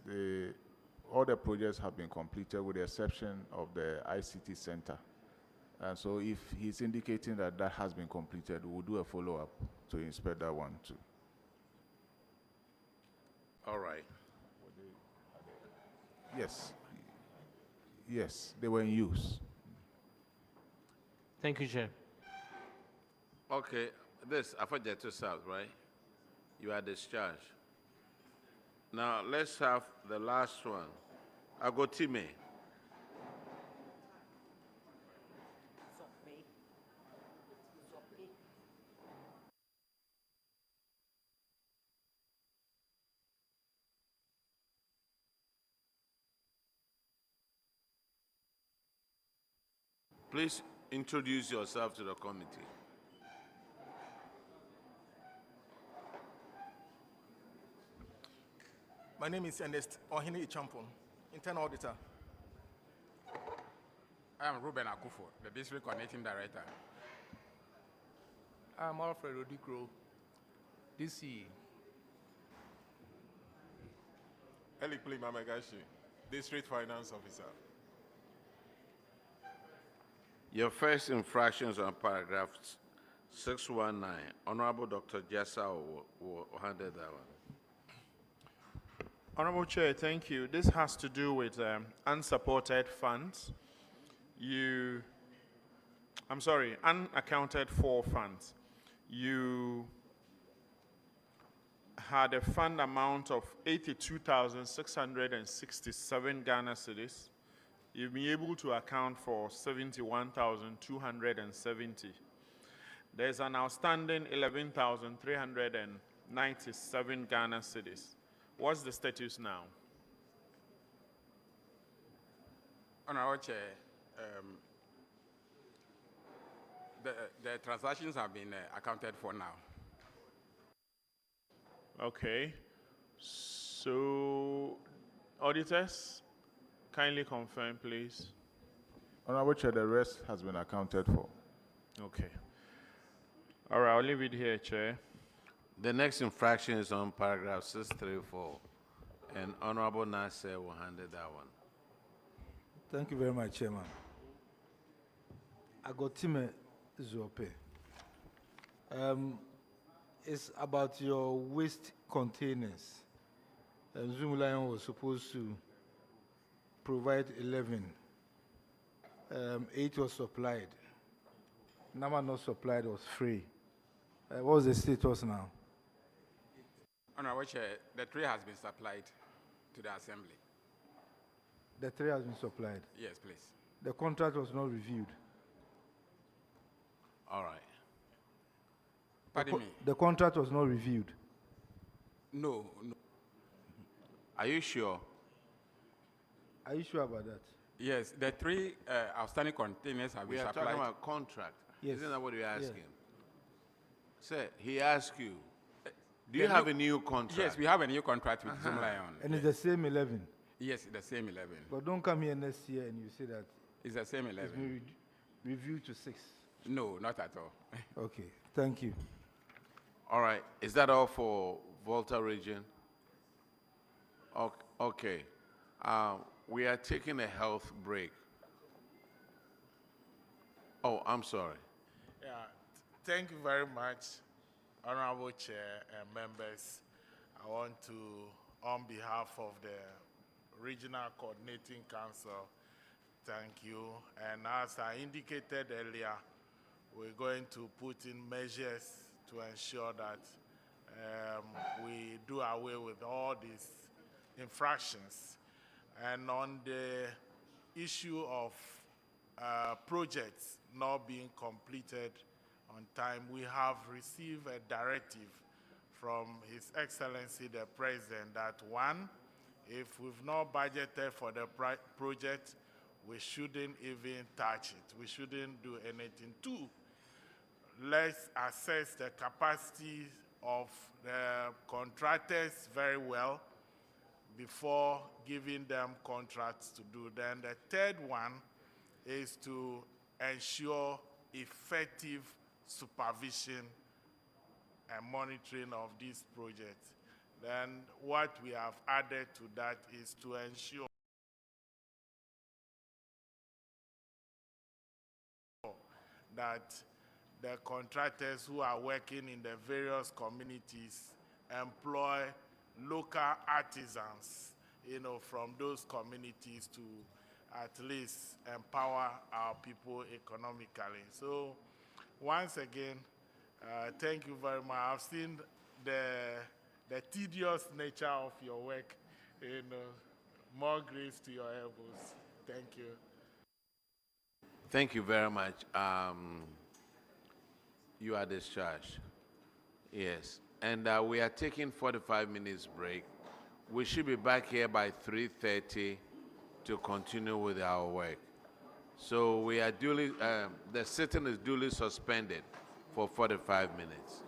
all the projects have been completed with the exception of the ICT center. And so if he's indicating that that has been completed, we'll do a follow-up to inspect that one too. All right. Yes. Yes, they were in use. Thank you, Chair. Okay, this, Afenyo South, right? You are discharged. Now, let's have the last one. Agotime. Please introduce yourself to the committee. My name is Ernest Ohini Ichampon. Internal Auditor. I am Ruben Akufo, the District Coordinating Director. I'm Alfred Odikro, DC. Elikpli Mamegashi, District Finance Officer. Your first infractions on paragraphs 619. Honorable Dr. Jessa will handle that one. Honorable Chair, thank you. This has to do with unsupported funds. Unaccounted for funds. You had a fund amount of 82,667 Ghana cedis. You've been able to account for 71,270. There's an outstanding 11,397 Ghana cedis. What's the status now? Honorable Chair, the transactions have been accounted for now. Okay. So, auditors, kindly confirm, please. Honorable Chair, the rest has been accounted for. Okay. All right, I'll leave it here, Chair. The next infraction is on paragraph 634, and Honorable Nasser will handle that one. Thank you very much, Chairman. Agotime Zope. It's about your waste containers. Zoom Lion was supposed to provide 11. 8 was supplied. Number not supplied was free. What's the status now? Honorable Chair, the tray has been supplied to the Assembly. The tray has been supplied? Yes, please. The contract was not reviewed? All right. Pardon me? The contract was not reviewed? No. Are you sure? Are you sure about that? Yes, the 3 outstanding containers have been supplied. We are talking about contract. Yes. Isn't that what you're asking? Yeah. Sir, he asked you, do you have a new contract? Yes, we have a new contract with Zoom Lion. And it's the same 11? Yes, the same 11. But don't come here next year and you say that It's the same 11. it's been reviewed to 6. No, not at all. Okay, thank you. All right. Is that all for Volta region? Okay. We are taking a health break. Oh, I'm sorry. Yeah, thank you very much, Honorable Chair and members. I want to, on behalf of the Regional Coordinating Council, thank you. And as I indicated earlier, we're going to put in measures to ensure that we do away with all these infractions. And on the issue of projects not being completed on time, we have received a directive from His Excellency the President that 1, if we've not budgeted for the project, we shouldn't even touch it. We shouldn't do anything. 2, let's assess the capacity of the contractors very well before giving them contracts to do. Then the 3rd one is to ensure effective supervision and monitoring of these projects. Then what we have added to that is to ensure that the contractors who are working in the various communities employ local artisans, from those communities to at least empower our people economically. So once again, thank you very much. I've seen the tedious nature of your work, more grace to your elbows. Thank you. Thank you very much. You are discharged. Yes. And we are taking 45 minutes break. We should be back here by 3:30 to continue with our work. So we are the sitting is duly suspended for 45 minutes.